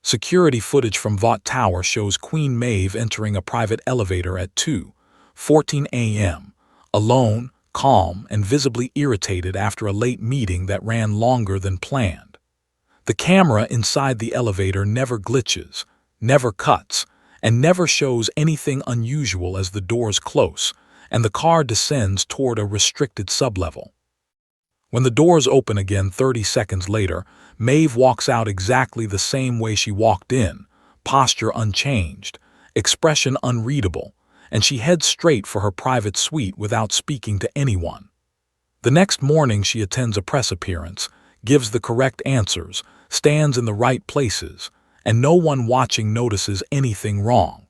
Security footage from Vought Tower shows Queen Maeve entering a private elevator at 2:14 a.m., alone, calm, and visibly irritated after a late meeting that ran longer than planned. The camera inside the elevator never glitches, never cuts, and never shows anything unusual as the doors close and the car descends toward a restricted sublevel. When the doors open again 30 seconds later, Maeve walks out exactly the same way she walked in, posture unchanged, expression unreadable, and she heads straight for her private suite without speaking to anyone. The next morning she attends a press appearance, gives the correct answers, stands in the right places, and no one watching notices anything wrong.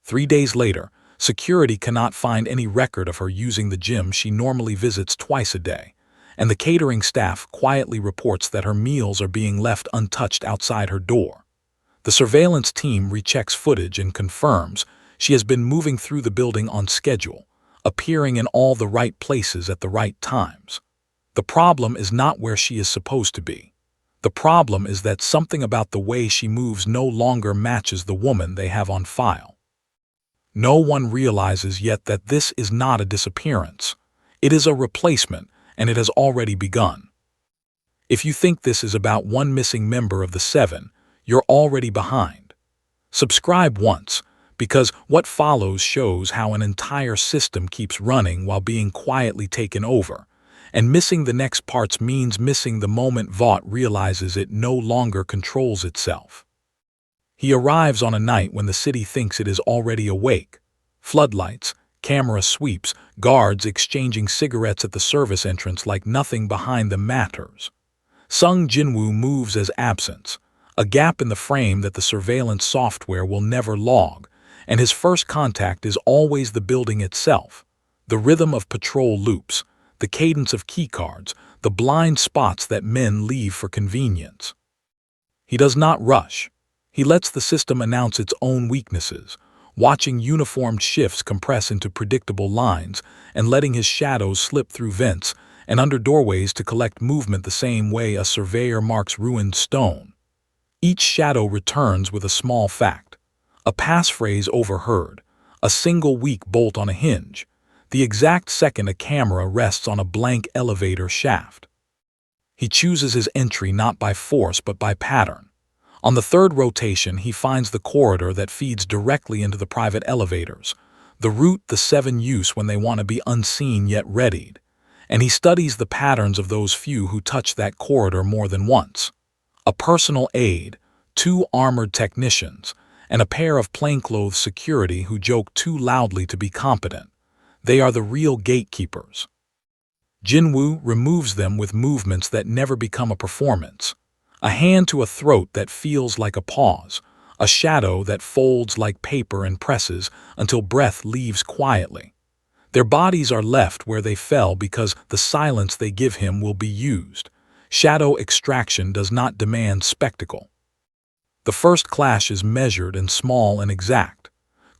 3 days later, security cannot find any record of her using the gym she normally visits twice a day, and the catering staff quietly reports that her meals are being left untouched outside her door. The surveillance team rechecks footage and confirms she has been moving through the building on schedule, appearing in all the right places at the right times. The problem is not where she is supposed to be. The problem is that something about the way she moves no longer matches the woman they have on file. No one realizes yet that this is not a disappearance. It is a replacement, and it has already begun. If you think this is about one missing member of the 7, you're already behind. Subscribe once, because what follows shows how an entire system keeps running while being quietly taken over, and missing the next parts means missing the moment Vought realizes it no longer controls itself. He arrives on a night when the city thinks it is already awake. Floodlights, camera sweeps, guards exchanging cigarettes at the service entrance like nothing behind them matters. Sung Jin-Woo moves as absence, a gap in the frame that the surveillance software will never log, and his first contact is always the building itself, the rhythm of patrol loops, the cadence of keycards, the blind spots that men leave for convenience. He does not rush. He lets the system announce its own weaknesses, watching uniformed shifts compress into predictable lines and letting his shadows slip through vents and under doorways to collect movement the same way a surveyor marks ruined stone. Each shadow returns with a small fact, a passphrase overheard, a single weak bolt on a hinge, the exact second a camera rests on a blank elevator shaft. He chooses his entry not by force but by pattern. On the third rotation, he finds the corridor that feeds directly into the private elevators, the route the 7 use when they want to be unseen yet readied, and he studies the patterns of those few who touch that corridor more than once. A personal aide, 2 armored technicians, and a pair of plainclothes security who joke too loudly to be competent. They are the real gatekeepers. Jin-Woo removes them with movements that never become a performance. A hand to a throat that feels like a pause, a shadow that folds like paper and presses until breath leaves quietly. Their bodies are left where they fell because the silence they give him will be used. Shadow extraction does not demand spectacle. The first clash is measured and small and exact.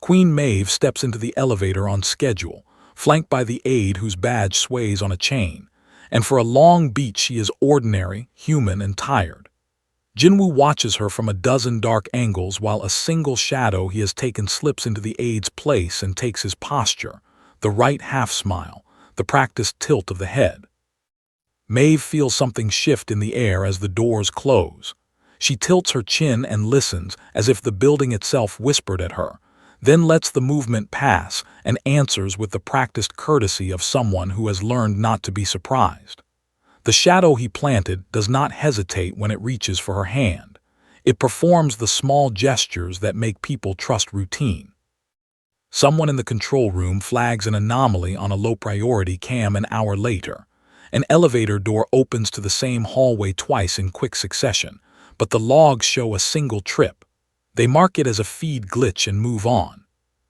Queen Maeve steps into the elevator on schedule, flanked by the aide whose badge sways on a chain, and for a long beat she is ordinary, human, and tired. Jin-Woo watches her from a dozen dark angles while a single shadow he has taken slips into the aide's place and takes his posture, the right half-smile, the practiced tilt of the head. Maeve feels something shift in the air as the doors close. She tilts her chin and listens as if the building itself whispered at her, then lets the movement pass and answers with the practiced courtesy of someone who has learned not to be surprised. The shadow he planted does not hesitate when it reaches for her hand. It performs the small gestures that make people trust routine. Someone in the control room flags an anomaly on a low-priority cam an hour later. An elevator door opens to the same hallway twice in quick succession, but the logs show a single trip. They mark it as a feed glitch and move on.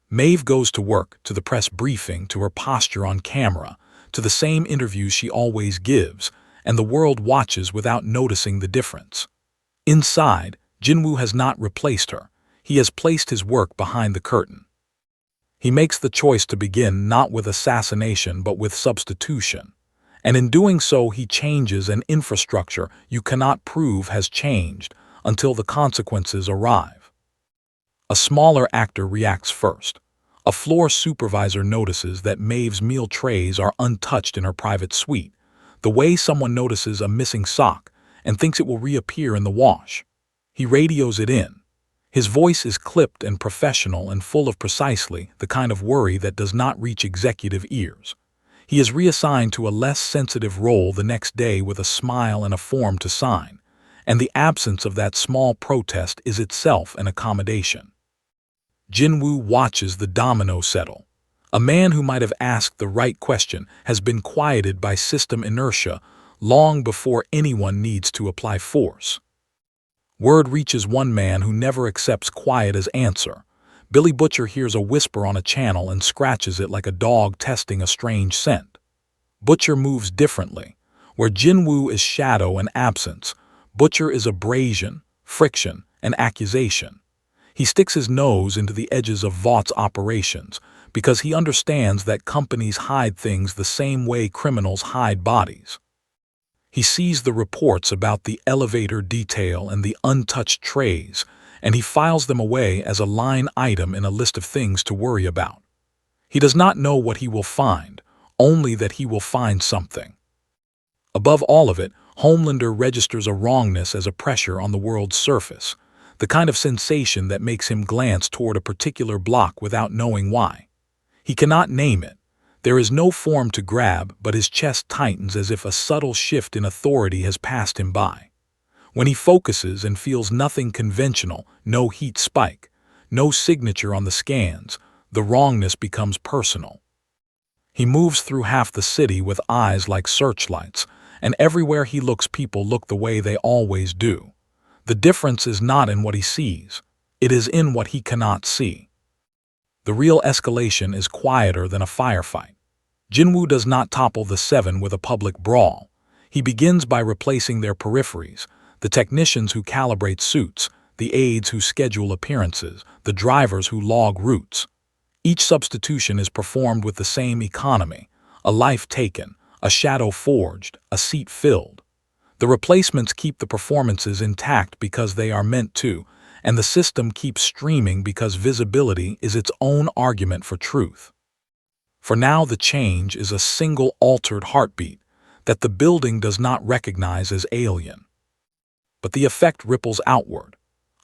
Maeve goes to work, to the press briefing, to her posture on camera, to the same interviews she always gives, and the world watches without noticing the difference. Inside, Jin-Woo has not replaced her. He has placed his work behind the curtain. He makes the choice to begin not with assassination but with substitution. And in doing so he changes an infrastructure you cannot prove has changed, until the consequences arrive. A smaller actor reacts first. A floor supervisor notices that Maeve's meal trays are untouched in her private suite, the way someone notices a missing sock and thinks it will reappear in the wash. He radios it in. His voice is clipped and professional and full of precisely the kind of worry that does not reach executive ears. He is reassigned to a less sensitive role the next day with a smile and a form to sign, and the absence of that small protest is itself an accommodation. Jin-Woo watches the domino settle. A man who might have asked the right question has been quieted by system inertia long before anyone needs to apply force. Word reaches one man who never accepts quiet as answer. Billy Butcher hears a whisper on a channel and scratches it like a dog testing a strange scent. Butcher moves differently. Where Jin-Woo is shadow and absence, Butcher is abrasion, friction, and accusation. He sticks his nose into the edges of Vaught's operations because he understands that companies hide things the same way criminals hide bodies. He sees the reports about the elevator detail and the untouched trays, and he files them away as a line item in a list of things to worry about. He does not know what he will find, only that he will find something. Above all of it, Homelander registers a wrongness as a pressure on the world's surface, the kind of sensation that makes him glance toward a particular block without knowing why. He cannot name it. There is no form to grab, but his chest tightens as if a subtle shift in authority has passed him by. When he focuses and feels nothing conventional, no heat spike, no signature on the scans, the wrongness becomes personal. He moves through half the city with eyes like searchlights, and everywhere he looks people look the way they always do. The difference is not in what he sees, it is in what he cannot see. The real escalation is quieter than a firefight. Jin-Woo does not topple the Seven with a public brawl. He begins by replacing their peripheries, the technicians who calibrate suits, the aides who schedule appearances, the drivers who log routes. Each substitution is performed with the same economy: a life taken, a shadow forged, a seat filled. The replacements keep the performances intact because they are meant to, and the system keeps streaming because visibility is its own argument for truth. For now the change is a single altered heartbeat that the building does not recognize as alien. But the effect ripples outward.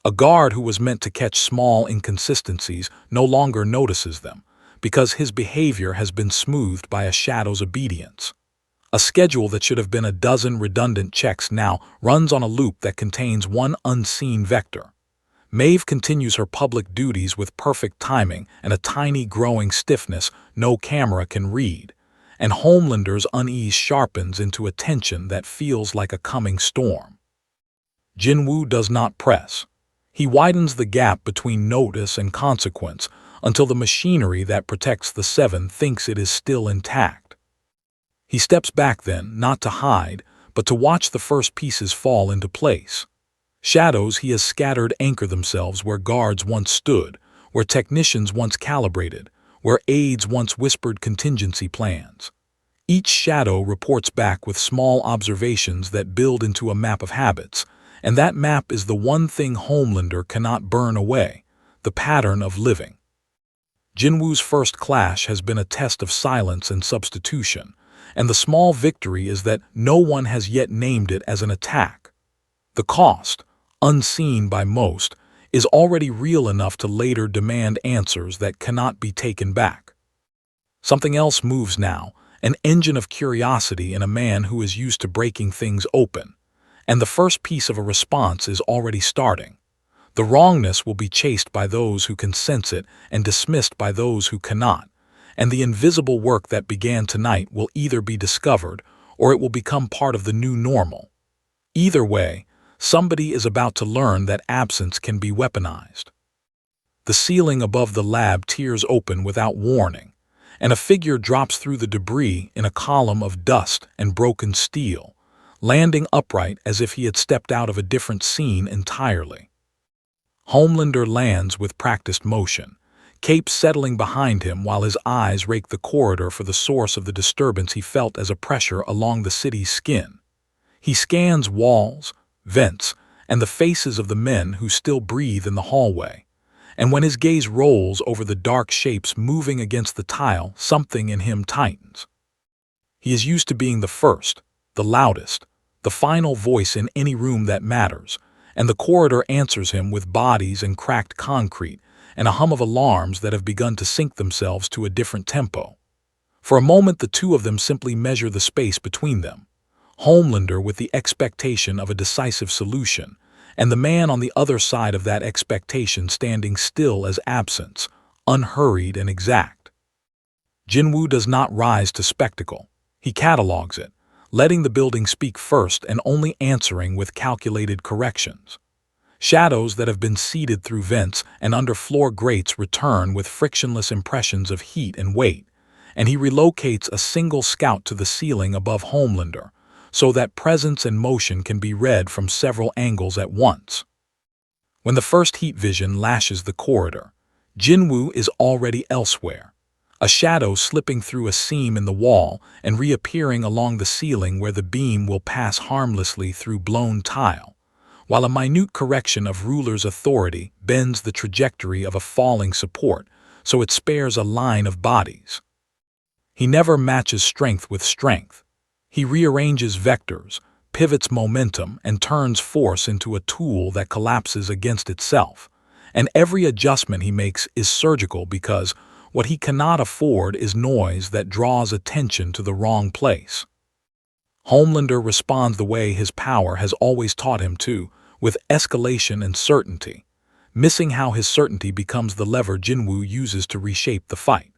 A guard who was meant to catch small inconsistencies no longer notices them, because his behavior has been smoothed by a shadow's obedience. A schedule that should have been a dozen redundant checks now runs on a loop that contains one unseen vector. Maeve continues her public duties with perfect timing and a tiny growing stiffness no camera can read, and Homelander's unease sharpens into a tension that feels like a coming storm. Jin-Woo does not press. He widens the gap between notice and consequence until the machinery that protects the Seven thinks it is still intact. He steps back then, not to hide, but to watch the first pieces fall into place. Shadows he has scattered anchor themselves where guards once stood, where technicians once calibrated, where aides once whispered contingency plans. Each shadow reports back with small observations that build into a map of habits, and that map is the one thing Homelander cannot burn away: the pattern of living. Jin-Woo's first clash has been a test of silence and substitution, and the small victory is that no one has yet named it as an attack. The cost, unseen by most, is already real enough to later demand answers that cannot be taken back. Something else moves now, an engine of curiosity in a man who is used to breaking things open, and the first piece of a response is already starting. The wrongness will be chased by those who can sense it and dismissed by those who cannot, and the invisible work that began tonight will either be discovered or it will become part of the new normal. Either way, somebody is about to learn that absence can be weaponized. The ceiling above the lab tears open without warning, and a figure drops through the debris in a column of dust and broken steel, landing upright as if he had stepped out of a different scene entirely. Homelander lands with practiced motion, cape settling behind him while his eyes rake the corridor for the source of the disturbance he felt as a pressure along the city's skin. He scans walls, vents, and the faces of the men who still breathe in the hallway. And when his gaze rolls over the dark shapes moving against the tile, something in him tightens. He is used to being the first, the loudest, the final voice in any room that matters, and the corridor answers him with bodies and cracked concrete and a hum of alarms that have begun to sync themselves to a different tempo. For a moment, the two of them simply measure the space between them. Homelander with the expectation of a decisive solution, and the man on the other side of that expectation standing still as absence, unhurried and exact. Jin-Woo does not rise to spectacle. He catalogues it, letting the building speak first and only answering with calculated corrections. Shadows that have been seeded through vents and under floor grates return with frictionless impressions of heat and weight, and he relocates a single scout to the ceiling above Homelander, so that presence and motion can be read from several angles at once. When the first heat vision lashes the corridor, Jin-Woo is already elsewhere, a shadow slipping through a seam in the wall and reappearing along the ceiling where the beam will pass harmlessly through blown tile, while a minute correction of ruler's authority bends the trajectory of a falling support so it spares a line of bodies. He never matches strength with strength. He rearranges vectors, pivots momentum, and turns force into a tool that collapses against itself. And every adjustment he makes is surgical because what he cannot afford is noise that draws attention to the wrong place. Homelander responds the way his power has always taught him to, with escalation and certainty, missing how his certainty becomes the lever Jin-Woo uses to reshape the fight.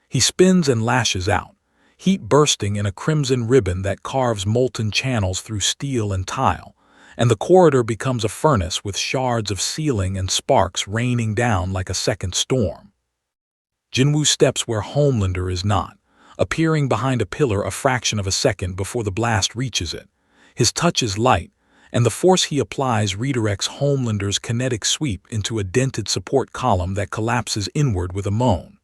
He spins and lashes out, heat bursting in a crimson ribbon that carves molten channels through steel and tile, and the corridor becomes a furnace with shards of ceiling and sparks raining down like a second storm. Jin-Woo steps where Homelander is not, appearing behind a pillar a fraction of a second before the blast reaches it. His touch is light, and the force he applies redirects Homelander's kinetic sweep into a dented support column that collapses inward with a moan.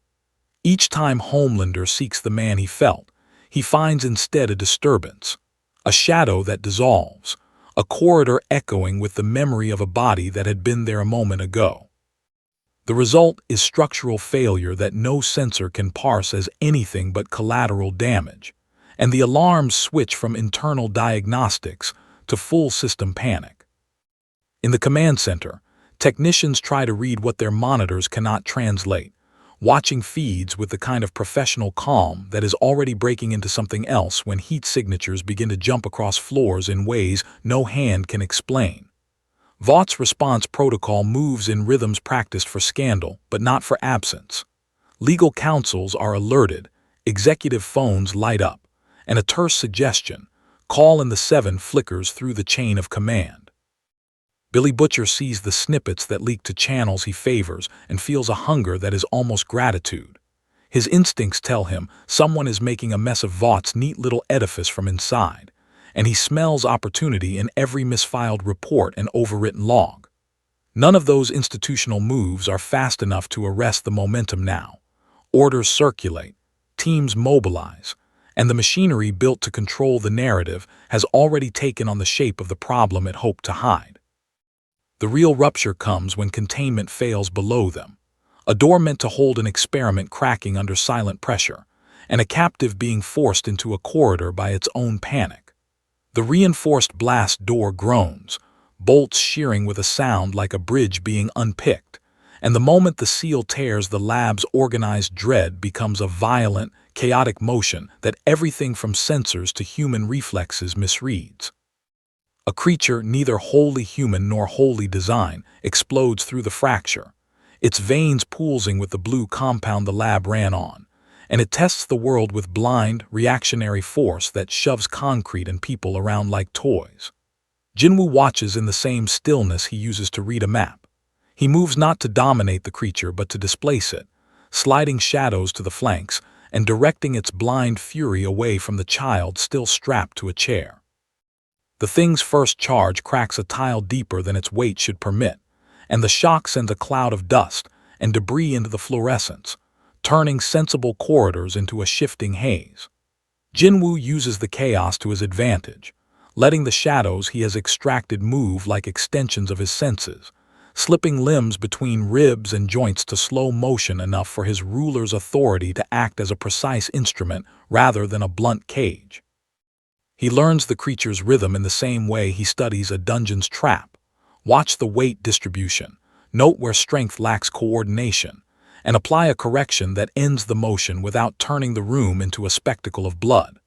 Each time Homelander seeks the man he felt, he finds instead a disturbance, a shadow that dissolves, a corridor echoing with the memory of a body that had been there a moment ago. The result is structural failure that no sensor can parse as anything but collateral damage, and the alarms switch from internal diagnostics to full system panic. In the command center, technicians try to read what their monitors cannot translate, watching feeds with the kind of professional calm that is already breaking into something else when heat signatures begin to jump across floors in ways no hand can explain. Vaught's response protocol moves in rhythms practiced for scandal, but not for absence. Legal counsels are alerted, executive phones light up, and a terse suggestion, "Call in the 7" flickers through the chain of command. Billy Butcher sees the snippets that leak to channels he favors and feels a hunger that is almost gratitude. His instincts tell him someone is making a mess of Vaught's neat little edifice from inside, and he smells opportunity in every misfiled report and overwritten log. None of those institutional moves are fast enough to arrest the momentum now. Orders circulate, teams mobilize, and the machinery built to control the narrative has already taken on the shape of the problem it hoped to hide. The real rupture comes when containment fails below them, a door meant to hold an experiment cracking under silent pressure, and a captive being forced into a corridor by its own panic. The reinforced blast door groans, bolts shearing with a sound like a bridge being unpicked, and the moment the seal tears, the lab's organized dread becomes a violent, chaotic motion that everything from sensors to human reflexes misreads. A creature neither wholly human nor wholly design explodes through the fracture, its veins poolsing with the blue compound the lab ran on, and it tests the world with blind, reactionary force that shoves concrete and people around like toys. Jin-Woo watches in the same stillness he uses to read a map. He moves not to dominate the creature but to displace it, sliding shadows to the flanks and directing its blind fury away from the child still strapped to a chair. The thing's first charge cracks a tile deeper than its weight should permit, and the shock sends a cloud of dust and debris into the fluorescence, turning sensible corridors into a shifting haze. Jin-Woo uses the chaos to his advantage, letting the shadows he has extracted move like extensions of his senses, slipping limbs between ribs and joints to slow motion enough for his ruler's authority to act as a precise instrument rather than a blunt cage. He learns the creature's rhythm in the same way he studies a dungeon's trap. Watch the weight distribution, note where strength lacks coordination, and apply a correction that ends the motion without turning the room into a spectacle of blood.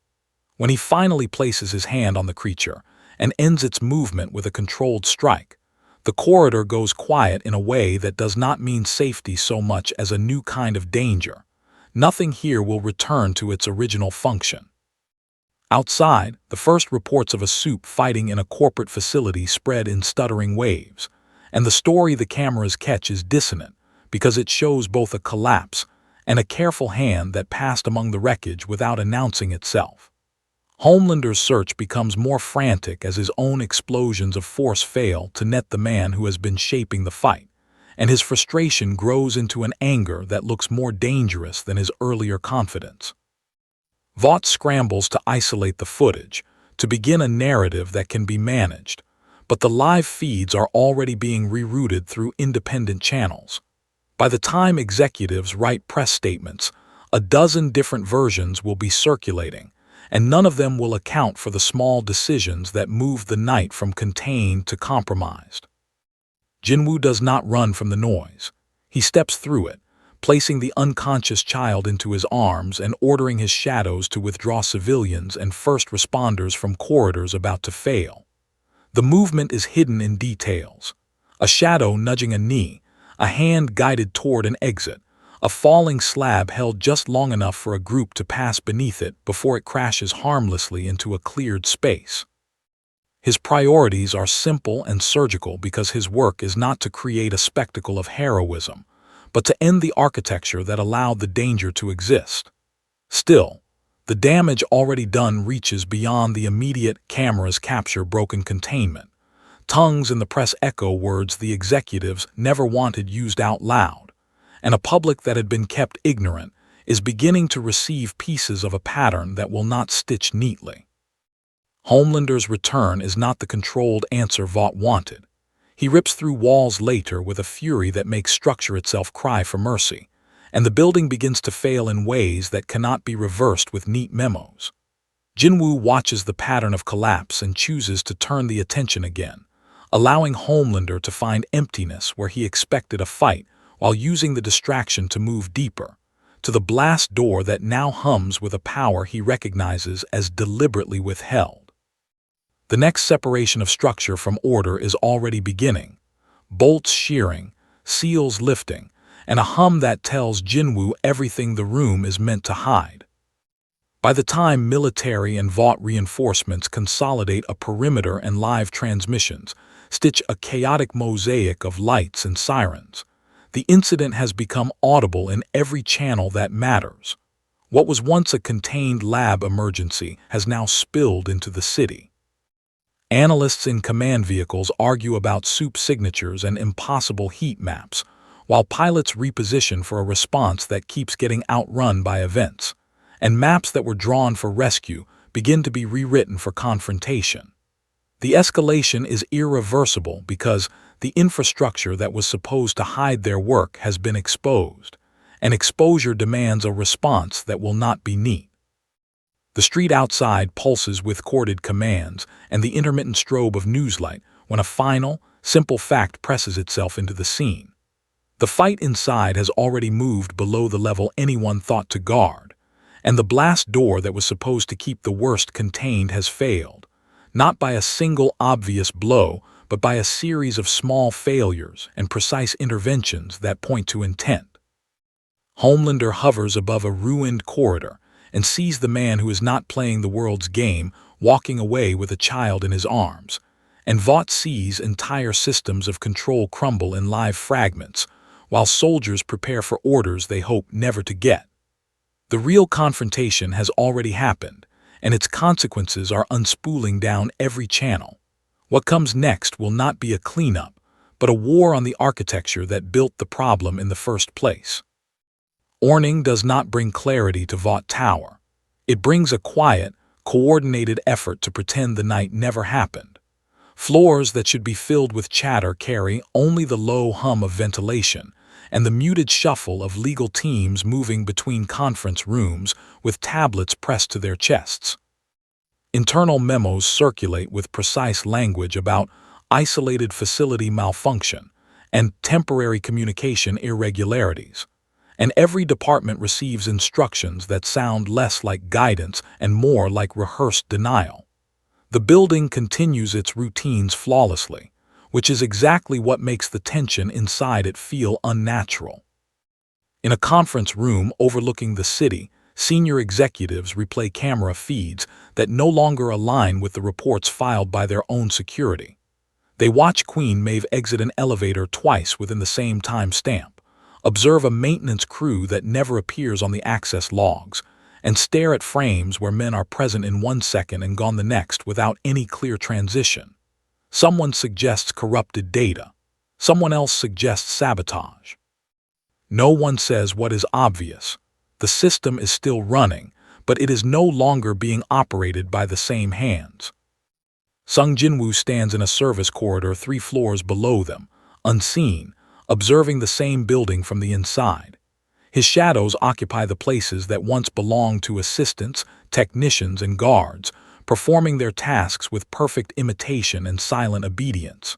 When he finally places his hand on the creature and ends its movement with a controlled strike, the corridor goes quiet in a way that does not mean safety so much as a new kind of danger. Nothing here will return to its original function. Outside, the first reports of a soup fighting in a corporate facility spread in stuttering waves, and the story the cameras catch is dissonant because it shows both a collapse and a careful hand that passed among the wreckage without announcing itself. Homelander's search becomes more frantic as his own explosions of force fail to net the man who has been shaping the fight, and his frustration grows into an anger that looks more dangerous than his earlier confidence. Vought scrambles to isolate the footage, to begin a narrative that can be managed, but the live feeds are already being rerouted through independent channels. By the time executives write press statements, a dozen different versions will be circulating, and none of them will account for the small decisions that move the night from contained to compromised. Jin-Woo does not run from the noise. He steps through it, placing the unconscious child into his arms and ordering his shadows to withdraw civilians and first responders from corridors about to fail. The movement is hidden in details. A shadow nudging a knee, a hand guided toward an exit, a falling slab held just long enough for a group to pass beneath it before it crashes harmlessly into a cleared space. His priorities are simple and surgical because his work is not to create a spectacle of heroism, but to end the architecture that allowed the danger to exist. Still, the damage already done reaches beyond the immediate cameras capture broken containment. Tongues in the press echo words the executives never wanted used out loud, and a public that had been kept ignorant is beginning to receive pieces of a pattern that will not stitch neatly. Homelander's return is not the controlled answer Vought wanted. He rips through walls later with a fury that makes structure itself cry for mercy, and the building begins to fail in ways that cannot be reversed with neat memos. Jin-Woo watches the pattern of collapse and chooses to turn the attention again, allowing Homelander to find emptiness where he expected a fight while using the distraction to move deeper, to the blast door that now hums with a power he recognizes as deliberately withheld. The next separation of structure from order is already beginning, bolts shearing, seals lifting, and a hum that tells Jin-Woo everything the room is meant to hide. By the time military and Vought reinforcements consolidate a perimeter and live transmissions, stitch a chaotic mosaic of lights and sirens, the incident has become audible in every channel that matters. What was once a contained lab emergency has now spilled into the city. Analysts in command vehicles argue about soup signatures and impossible heat maps, while pilots reposition for a response that keeps getting outrun by events, and maps that were drawn for rescue begin to be rewritten for confrontation. The escalation is irreversible because the infrastructure that was supposed to hide their work has been exposed, and exposure demands a response that will not be neat. The street outside pulses with corded commands and the intermittent strobe of newslight when a final, simple fact presses itself into the scene. The fight inside has already moved below the level anyone thought to guard, and the blast door that was supposed to keep the worst contained has failed, not by a single obvious blow, but by a series of small failures and precise interventions that point to intent. Homelander hovers above a ruined corridor and sees the man who is not playing the world's game walking away with a child in his arms, and Vought sees entire systems of control crumble in live fragments, while soldiers prepare for orders they hope never to get. The real confrontation has already happened, and its consequences are unspooling down every channel. What comes next will not be a cleanup, but a war on the architecture that built the problem in the first place. Orning does not bring clarity to Vought Tower. It brings a quiet, coordinated effort to pretend the night never happened. Floors that should be filled with chatter carry only the low hum of ventilation and the muted shuffle of legal teams moving between conference rooms with tablets pressed to their chests. Internal memos circulate with precise language about isolated facility malfunction and temporary communication irregularities, and every department receives instructions that sound less like guidance and more like rehearsed denial. The building continues its routines flawlessly, which is exactly what makes the tension inside it feel unnatural. In a conference room overlooking the city, senior executives replay camera feeds that no longer align with the reports filed by their own security. They watch Queen Maeve exit an elevator twice within the same time stamp, observe a maintenance crew that never appears on the access logs, and stare at frames where men are present in 1 second and gone the next without any clear transition. Someone suggests corrupted data. Someone else suggests sabotage. No one says what is obvious. The system is still running, but it is no longer being operated by the same hands. Sung Jin-Woo stands in a service corridor 3 floors below them, unseen, observing the same building from the inside. His shadows occupy the places that once belonged to assistants, technicians, and guards, performing their tasks with perfect imitation and silent obedience.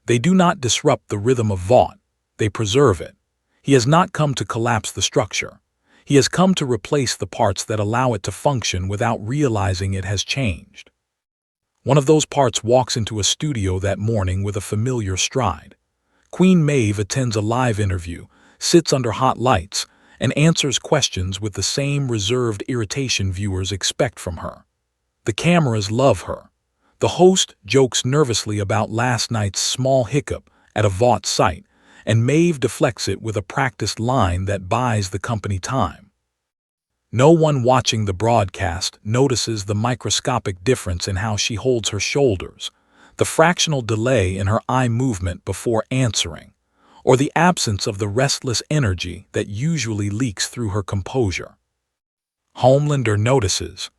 They do not disrupt the rhythm of Vought, they preserve it. He has not come to collapse the structure. He has come to replace the parts that allow it to function without realizing it has changed. One of those parts walks into a studio that morning with a familiar stride. Queen Maeve attends a live interview, sits under hot lights, and answers questions with the same reserved irritation viewers expect from her. The cameras love her. The host jokes nervously about last night's small hiccup at a Vought site, and Maeve deflects it with a practiced line that buys the company time. No one watching the broadcast notices the microscopic difference in how she holds her shoulders, the fractional delay in her eye movement before answering, or the absence of the restless energy that usually leaks through her composure. Homelander notices.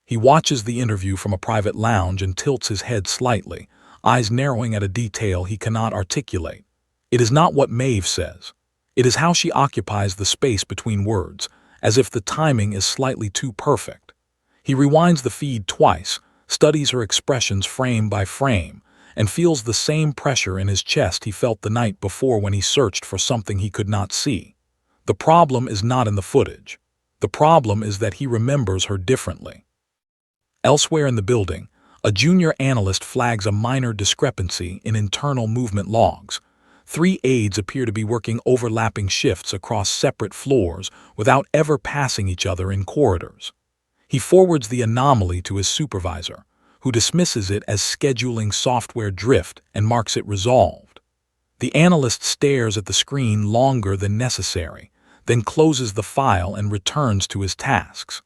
He watches the interview from a private lounge and tilts his head slightly, eyes narrowing at a detail he cannot articulate. It is not what Maeve says. It is how she occupies the space between words, as if the timing is slightly too perfect. He rewinds the feed twice, studies her expressions frame by frame, and feels the same pressure in his chest he felt the night before when he searched for something he could not see. The problem is not in the footage. The problem is that he remembers her differently. Elsewhere in the building, a junior analyst flags a minor discrepancy in internal movement logs. 3 aides appear to be working overlapping shifts across separate floors without ever passing each other in corridors. He forwards the anomaly to his supervisor, who dismisses it as scheduling software drift and marks it resolved. The analyst stares at the screen longer than necessary, then closes the file and returns to his tasks.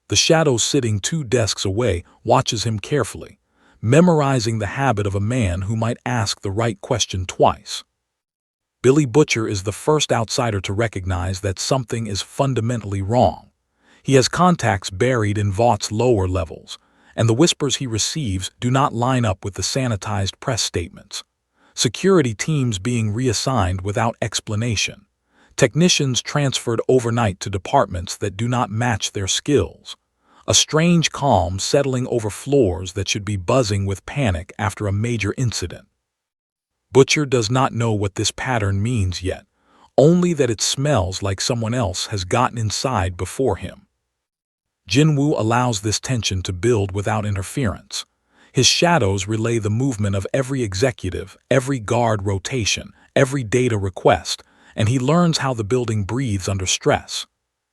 The shadow sitting 2 desks away watches him carefully, memorizing the habit of a man who might ask the right question twice. Billy Butcher is the first outsider to recognize that something is fundamentally wrong. He has contacts buried in Vaught's lower levels, and the whispers he receives do not line up with the sanitized press statements. Security teams being reassigned without explanation. Technicians transferred overnight to departments that do not match their skills. A strange calm settling over floors that should be buzzing with panic after a major incident. Butcher does not know what this pattern means yet, only that it smells like someone else has gotten inside before him. Jin-Woo allows this tension to build without interference. His shadows relay the movement of every executive, every guard rotation, every data request, and he learns how the building breathes under stress.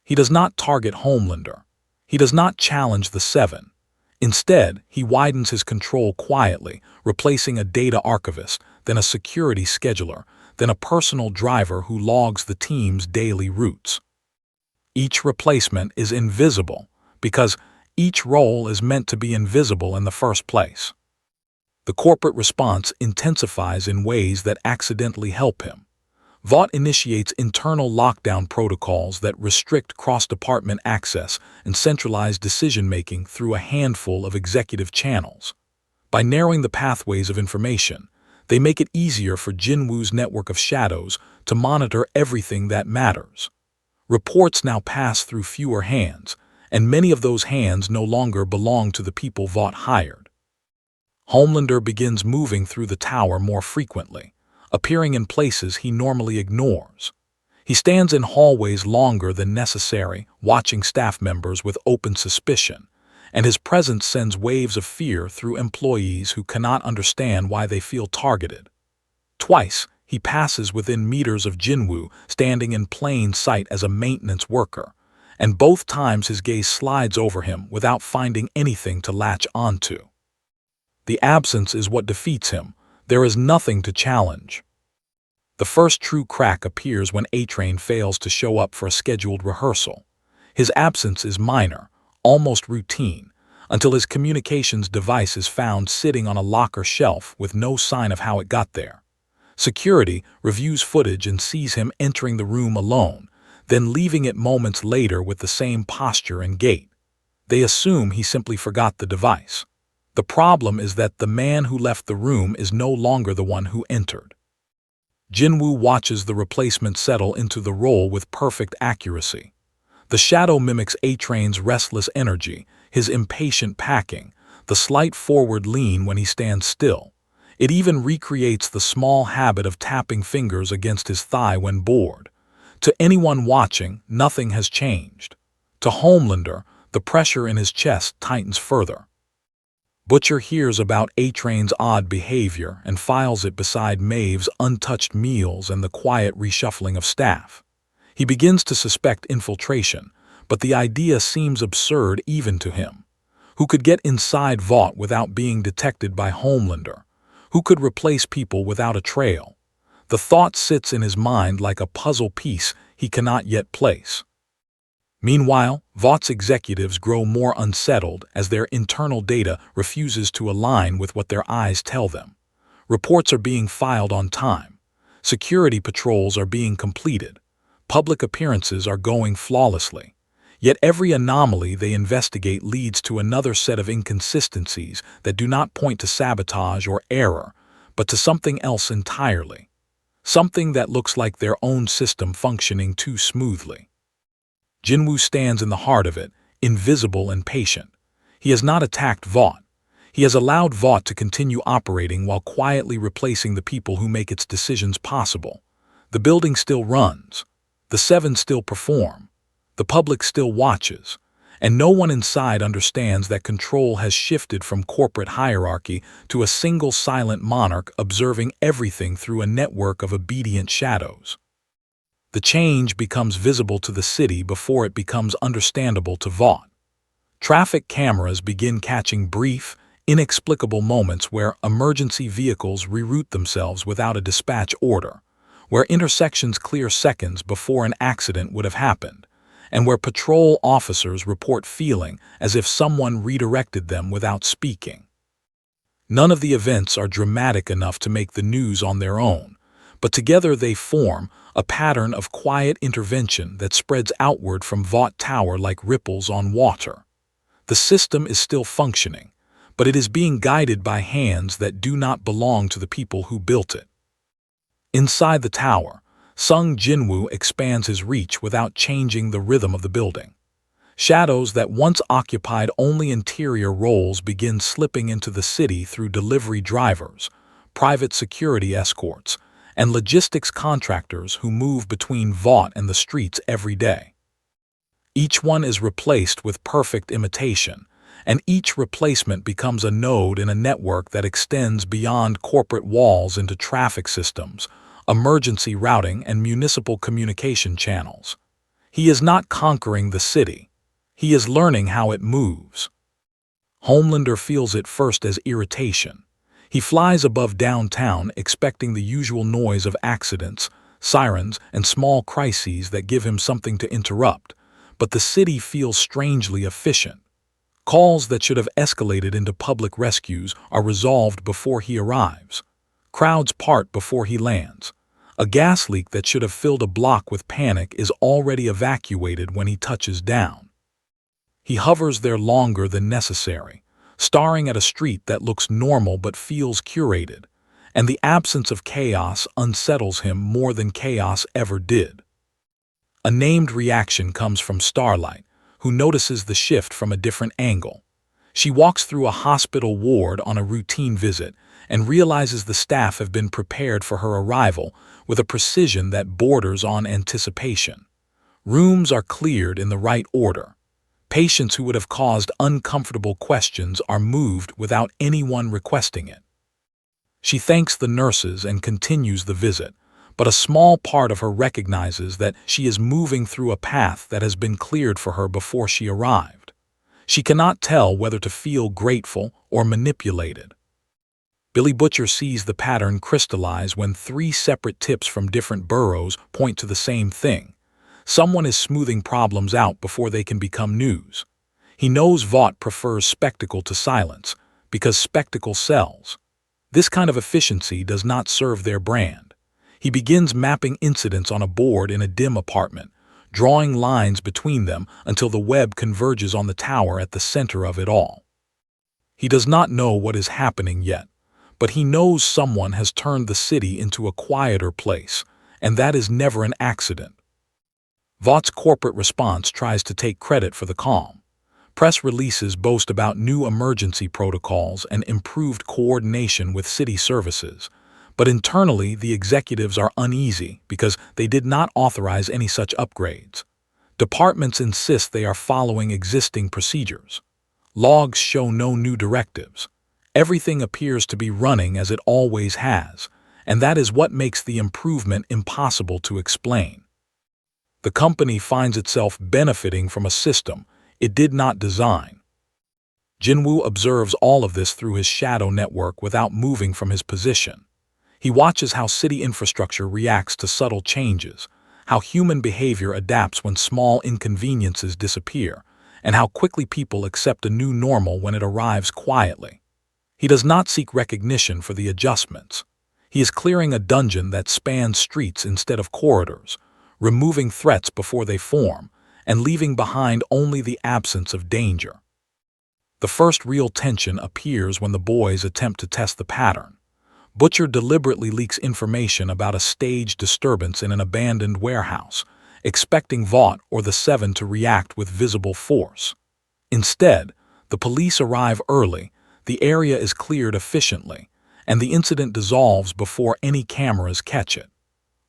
He does not target Homelander. He does not challenge the 7. Instead, he widens his control quietly, replacing a data archivist, then a security scheduler, then a personal driver who logs the team's daily routes. Each replacement is invisible, because each role is meant to be invisible in the first place. The corporate response intensifies in ways that accidentally help him. Vought initiates internal lockdown protocols that restrict cross-department access and centralize decision-making through a handful of executive channels. By narrowing the pathways of information, they make it easier for Jin-Woo's network of shadows to monitor everything that matters. Reports now pass through fewer hands, and many of those hands no longer belong to the people Vought hired. Homelander begins moving through the tower more frequently, appearing in places he normally ignores. He stands in hallways longer than necessary, watching staff members with open suspicion, and his presence sends waves of fear through employees who cannot understand why they feel targeted. Twice, he passes within meters of Jin-Woo, standing in plain sight as a maintenance worker, and both times his gaze slides over him without finding anything to latch onto. The absence is what defeats him. There is nothing to challenge. The first true crack appears when A-Train fails to show up for a scheduled rehearsal. His absence is minor, almost routine, until his communications device is found sitting on a locker shelf with no sign of how it got there. Security reviews footage and sees him entering the room alone, then leaving it moments later with the same posture and gait. They assume he simply forgot the device. The problem is that the man who left the room is no longer the one who entered. Jin-Woo watches the replacement settle into the role with perfect accuracy. The shadow mimics A-Train's restless energy, his impatient packing, the slight forward lean when he stands still. It even recreates the small habit of tapping fingers against his thigh when bored. To anyone watching, nothing has changed. To Homelander, the pressure in his chest tightens further. Butcher hears about A-Train's odd behavior and files it beside Maeve's untouched meals and the quiet reshuffling of staff. He begins to suspect infiltration, but the idea seems absurd even to him. Who could get inside Vought without being detected by Homelander? Who could replace people without a trail? The thought sits in his mind like a puzzle piece he cannot yet place. Meanwhile, Vought's executives grow more unsettled as their internal data refuses to align with what their eyes tell them. Reports are being filed on time. Security patrols are being completed. Public appearances are going flawlessly. Yet every anomaly they investigate leads to another set of inconsistencies that do not point to sabotage or error, but to something else entirely. Something that looks like their own system functioning too smoothly. Jin-Woo stands in the heart of it, invisible and patient. He has not attacked Vought. He has allowed Vought to continue operating while quietly replacing the people who make its decisions possible. The building still runs. The Seven still perform. The public still watches. And no one inside understands that control has shifted from corporate hierarchy to a single silent monarch observing everything through a network of obedient shadows. The change becomes visible to the city before it becomes understandable to Vought. Traffic cameras begin catching brief, inexplicable moments where emergency vehicles reroute themselves without a dispatch order, where intersections clear seconds before an accident would have happened, and where patrol officers report feeling as if someone redirected them without speaking. None of the events are dramatic enough to make the news on their own, but together they form a pattern of quiet intervention that spreads outward from Vought Tower like ripples on water. The system is still functioning, but it is being guided by hands that do not belong to the people who built it. Inside the tower, Sung Jin-Woo expands his reach without changing the rhythm of the building. Shadows that once occupied only interior roles begin slipping into the city through delivery drivers, private security escorts, and logistics contractors who move between Vought and the streets every day. Each one is replaced with perfect imitation, and each replacement becomes a node in a network that extends beyond corporate walls into traffic systems, emergency routing, and municipal communication channels. He is not conquering the city. He is learning how it moves. Homelander feels it first as irritation. He flies above downtown expecting the usual noise of accidents, sirens, and small crises that give him something to interrupt, but the city feels strangely efficient. Calls that should have escalated into public rescues are resolved before he arrives. Crowds part before he lands. A gas leak that should have filled a block with panic is already evacuated when he touches down. He hovers there longer than necessary, staring at a street that looks normal but feels curated, and the absence of chaos unsettles him more than chaos ever did. A named reaction comes from Starlight, who notices the shift from a different angle. She walks through a hospital ward on a routine visit and realizes the staff have been prepared for her arrival with a precision that borders on anticipation. Rooms are cleared in the right order. Patients who would have caused uncomfortable questions are moved without anyone requesting it. She thanks the nurses and continues the visit, but a small part of her recognizes that she is moving through a path that has been cleared for her before she arrived. She cannot tell whether to feel grateful or manipulated. Billy Butcher sees the pattern crystallize when 3 separate tips from different boroughs point to the same thing. Someone is smoothing problems out before they can become news. He knows Vought prefers spectacle to silence, because spectacle sells. This kind of efficiency does not serve their brand. He begins mapping incidents on a board in a dim apartment, drawing lines between them until the web converges on the tower at the center of it all. He does not know what is happening yet, but he knows someone has turned the city into a quieter place, and that is never an accident. Vought's corporate response tries to take credit for the calm. Press releases boast about new emergency protocols and improved coordination with city services, but internally the executives are uneasy because they did not authorize any such upgrades. Departments insist they are following existing procedures. Logs show no new directives. Everything appears to be running as it always has, and that is what makes the improvement impossible to explain. The company finds itself benefiting from a system it did not design. Jin-Woo observes all of this through his shadow network without moving from his position. He watches how city infrastructure reacts to subtle changes, how human behavior adapts when small inconveniences disappear, and how quickly people accept a new normal when it arrives quietly. He does not seek recognition for the adjustments. He is clearing a dungeon that spans streets instead of corridors, removing threats before they form, and leaving behind only the absence of danger. The first real tension appears when the boys attempt to test the pattern. Butcher deliberately leaks information about a staged disturbance in an abandoned warehouse, expecting Vought or the Seven to react with visible force. Instead, the police arrive early, the area is cleared efficiently, and the incident dissolves before any cameras catch it.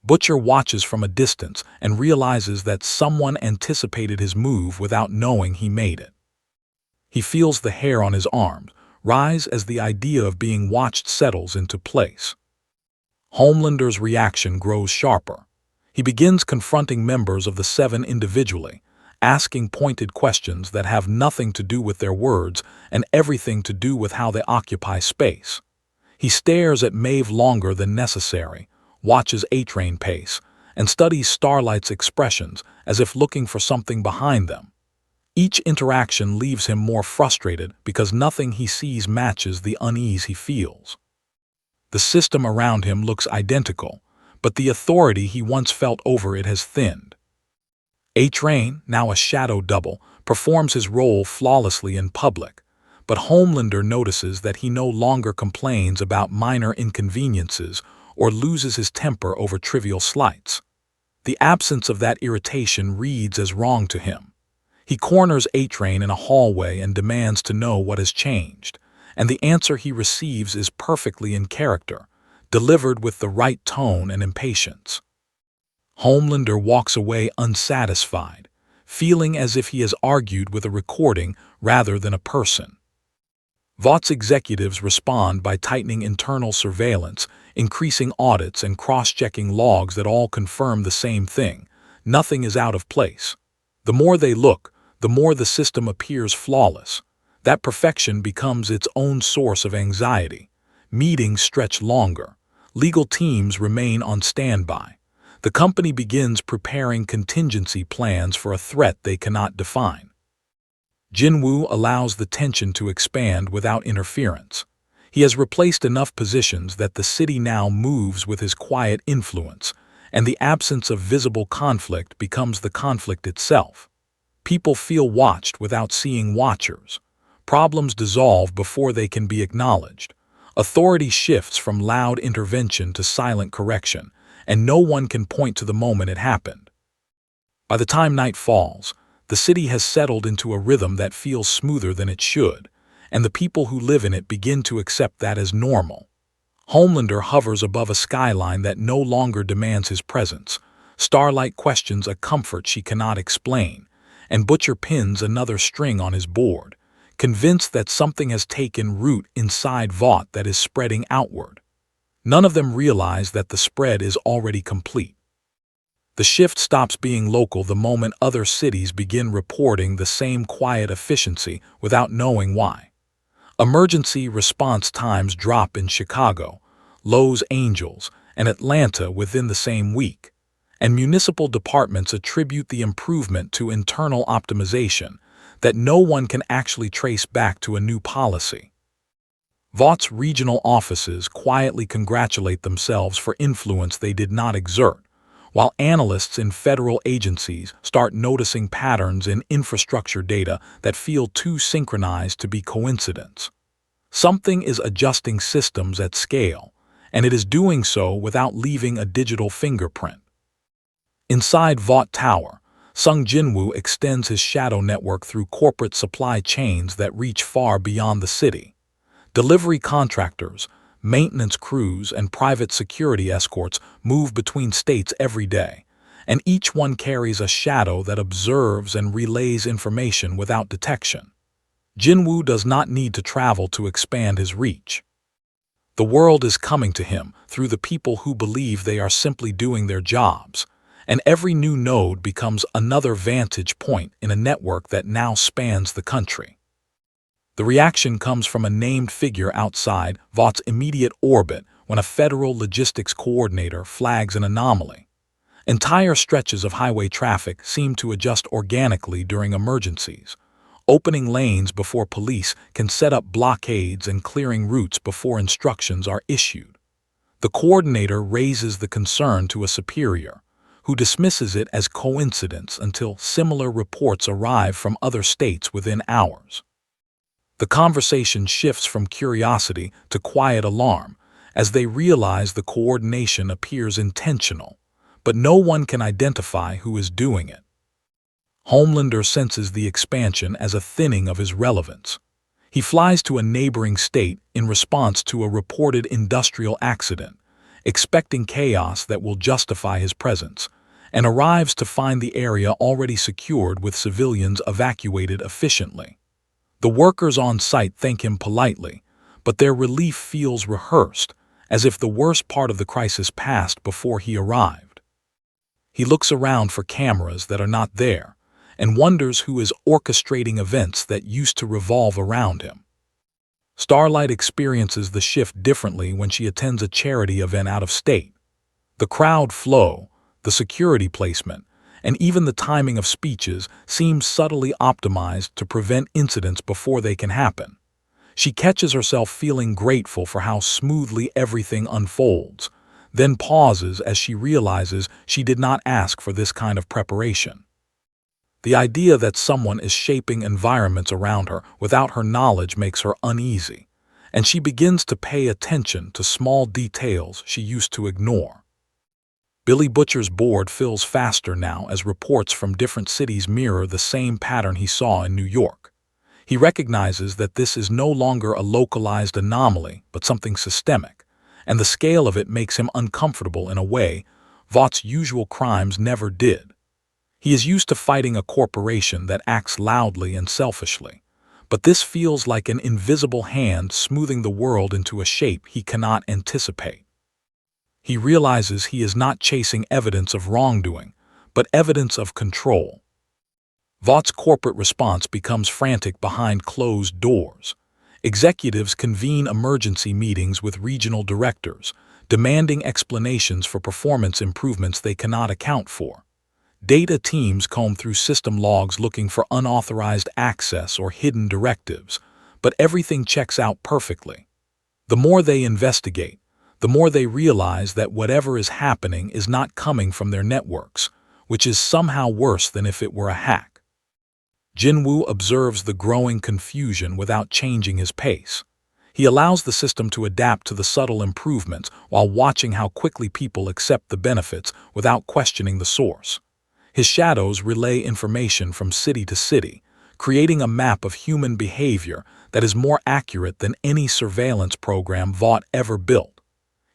Butcher watches from a distance and realizes that someone anticipated his move without knowing he made it. He feels the hair on his arms rise as the idea of being watched settles into place. Homelander's reaction grows sharper. He begins confronting members of the Seven individually, asking pointed questions that have nothing to do with their words and everything to do with how they occupy space. He stares at Maeve longer than necessary, watches A-Train pace, and studies Starlight's expressions as if looking for something behind them. Each interaction leaves him more frustrated because nothing he sees matches the unease he feels. The system around him looks identical, but the authority he once felt over it has thinned. A-Train, now a shadow double, performs his role flawlessly in public, but Homelander notices that he no longer complains about minor inconveniences or loses his temper over trivial slights. The absence of that irritation reads as wrong to him. He corners A-Train in a hallway and demands to know what has changed, and the answer he receives is perfectly in character, delivered with the right tone and impatience. Homelander walks away unsatisfied, feeling as if he has argued with a recording rather than a person. Vought's executives respond by tightening internal surveillance, increasing audits, and cross-checking logs that all confirm the same thing: nothing is out of place. The more they look, the more the system appears flawless. That perfection becomes its own source of anxiety. Meetings stretch longer. Legal teams remain on standby. The company begins preparing contingency plans for a threat they cannot define. Jin-Woo allows the tension to expand without interference. He has replaced enough positions that the city now moves with his quiet influence, and the absence of visible conflict becomes the conflict itself. People feel watched without seeing watchers. Problems dissolve before they can be acknowledged. Authority shifts from loud intervention to silent correction, and no one can point to the moment it happened. By the time night falls, the city has settled into a rhythm that feels smoother than it should, and the people who live in it begin to accept that as normal. Homelander hovers above a skyline that no longer demands his presence. Starlight questions a comfort she cannot explain, and Butcher pins another string on his board, convinced that something has taken root inside Vought that is spreading outward. None of them realize that the spread is already complete. The shift stops being local the moment other cities begin reporting the same quiet efficiency without knowing why. Emergency response times drop in Chicago, Los Angeles, and Atlanta within the same week, and municipal departments attribute the improvement to internal optimization that no one can actually trace back to a new policy. Vaught's regional offices quietly congratulate themselves for influence they did not exert, while analysts in federal agencies start noticing patterns in infrastructure data that feel too synchronized to be coincidence. Something is adjusting systems at scale, and it is doing so without leaving a digital fingerprint. Inside Vought Tower, Sung Jin-Woo extends his shadow network through corporate supply chains that reach far beyond the city. Delivery contractors, maintenance crews, and private security escorts move between states every day, and each one carries a shadow that observes and relays information without detection. Jin-Woo does not need to travel to expand his reach. The world is coming to him through the people who believe they are simply doing their jobs, and every new node becomes another vantage point in a network that now spans the country. The reaction comes from a named figure outside Vaught's immediate orbit when a federal logistics coordinator flags an anomaly. Entire stretches of highway traffic seem to adjust organically during emergencies, opening lanes before police can set up blockades and clearing routes before instructions are issued. The coordinator raises the concern to a superior, who dismisses it as coincidence until similar reports arrive from other states within hours. The conversation shifts from curiosity to quiet alarm as they realize the coordination appears intentional, but no one can identify who is doing it. Homelander senses the expansion as a thinning of his relevance. He flies to a neighboring state in response to a reported industrial accident, expecting chaos that will justify his presence, and arrives to find the area already secured with civilians evacuated efficiently. The workers on site thank him politely, but their relief feels rehearsed, as if the worst part of the crisis passed before he arrived. He looks around for cameras that are not there, and wonders who is orchestrating events that used to revolve around him. Starlight experiences the shift differently when she attends a charity event out of state. The crowd flow, the security placement, and even the timing of speeches seems subtly optimized to prevent incidents before they can happen. She catches herself feeling grateful for how smoothly everything unfolds, then pauses as she realizes she did not ask for this kind of preparation. The idea that someone is shaping environments around her without her knowledge makes her uneasy, and she begins to pay attention to small details she used to ignore. Billy Butcher's board fills faster now as reports from different cities mirror the same pattern he saw in New York. He recognizes that this is no longer a localized anomaly, but something systemic, and the scale of it makes him uncomfortable in a way Vaught's usual crimes never did. He is used to fighting a corporation that acts loudly and selfishly, but this feels like an invisible hand smoothing the world into a shape he cannot anticipate. He realizes he is not chasing evidence of wrongdoing, but evidence of control. Vaught's corporate response becomes frantic behind closed doors. Executives convene emergency meetings with regional directors, demanding explanations for performance improvements they cannot account for. Data teams comb through system logs looking for unauthorized access or hidden directives, but everything checks out perfectly. The more they investigate, the more they realize that whatever is happening is not coming from their networks, which is somehow worse than if it were a hack. Jin-Woo observes the growing confusion without changing his pace. He allows the system to adapt to the subtle improvements while watching how quickly people accept the benefits without questioning the source. His shadows relay information from city to city, creating a map of human behavior that is more accurate than any surveillance program Vought ever built.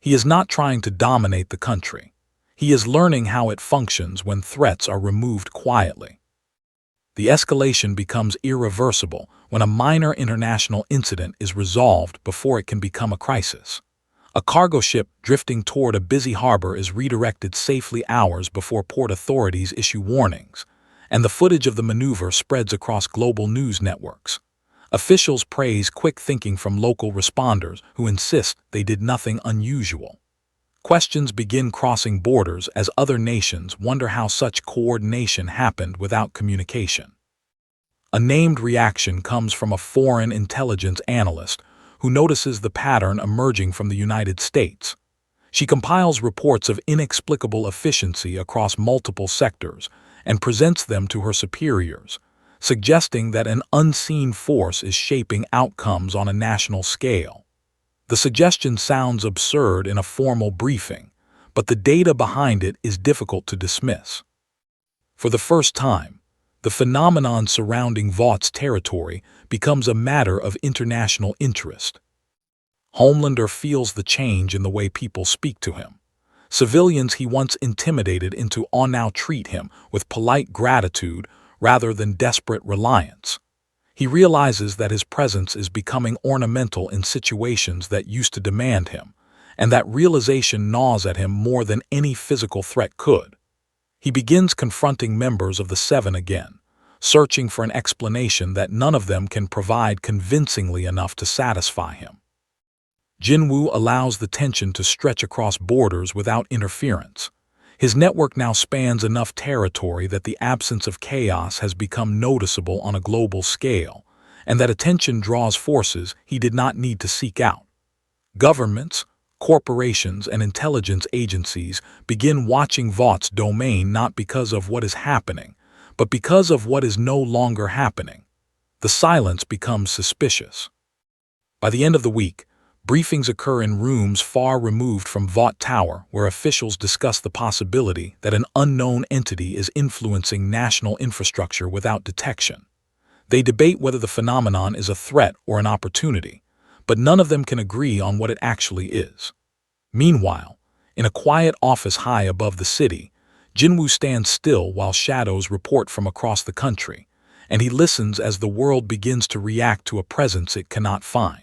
He is not trying to dominate the country. He is learning how it functions when threats are removed quietly. The escalation becomes irreversible when a minor international incident is resolved before it can become a crisis. A cargo ship drifting toward a busy harbor is redirected safely hours before port authorities issue warnings, and the footage of the maneuver spreads across global news networks. Officials praise quick thinking from local responders who insist they did nothing unusual. Questions begin crossing borders as other nations wonder how such coordination happened without communication. A named reaction comes from a foreign intelligence analyst who notices the pattern emerging from the United States. She compiles reports of inexplicable efficiency across multiple sectors and presents them to her superiors, suggesting that an unseen force is shaping outcomes on a national scale. The suggestion sounds absurd in a formal briefing, but the data behind it is difficult to dismiss. For the first time, the phenomenon surrounding Vought's territory becomes a matter of international interest. Homelander feels the change in the way people speak to him. Civilians he once intimidated into now treat him with polite gratitude rather than desperate reliance. He realizes that his presence is becoming ornamental in situations that used to demand him, and that realization gnaws at him more than any physical threat could. He begins confronting members of the Seven again, searching for an explanation that none of them can provide convincingly enough to satisfy him. Jin-Woo allows the tension to stretch across borders without interference. His network now spans enough territory that the absence of chaos has become noticeable on a global scale, and that attention draws forces he did not need to seek out. Governments, corporations, and intelligence agencies begin watching Vought's domain not because of what is happening, but because of what is no longer happening. The silence becomes suspicious. By the end of the week, briefings occur in rooms far removed from Vought Tower where officials discuss the possibility that an unknown entity is influencing national infrastructure without detection. They debate whether the phenomenon is a threat or an opportunity, but none of them can agree on what it actually is. Meanwhile, in a quiet office high above the city, Jin-Woo stands still while shadows report from across the country, and he listens as the world begins to react to a presence it cannot find.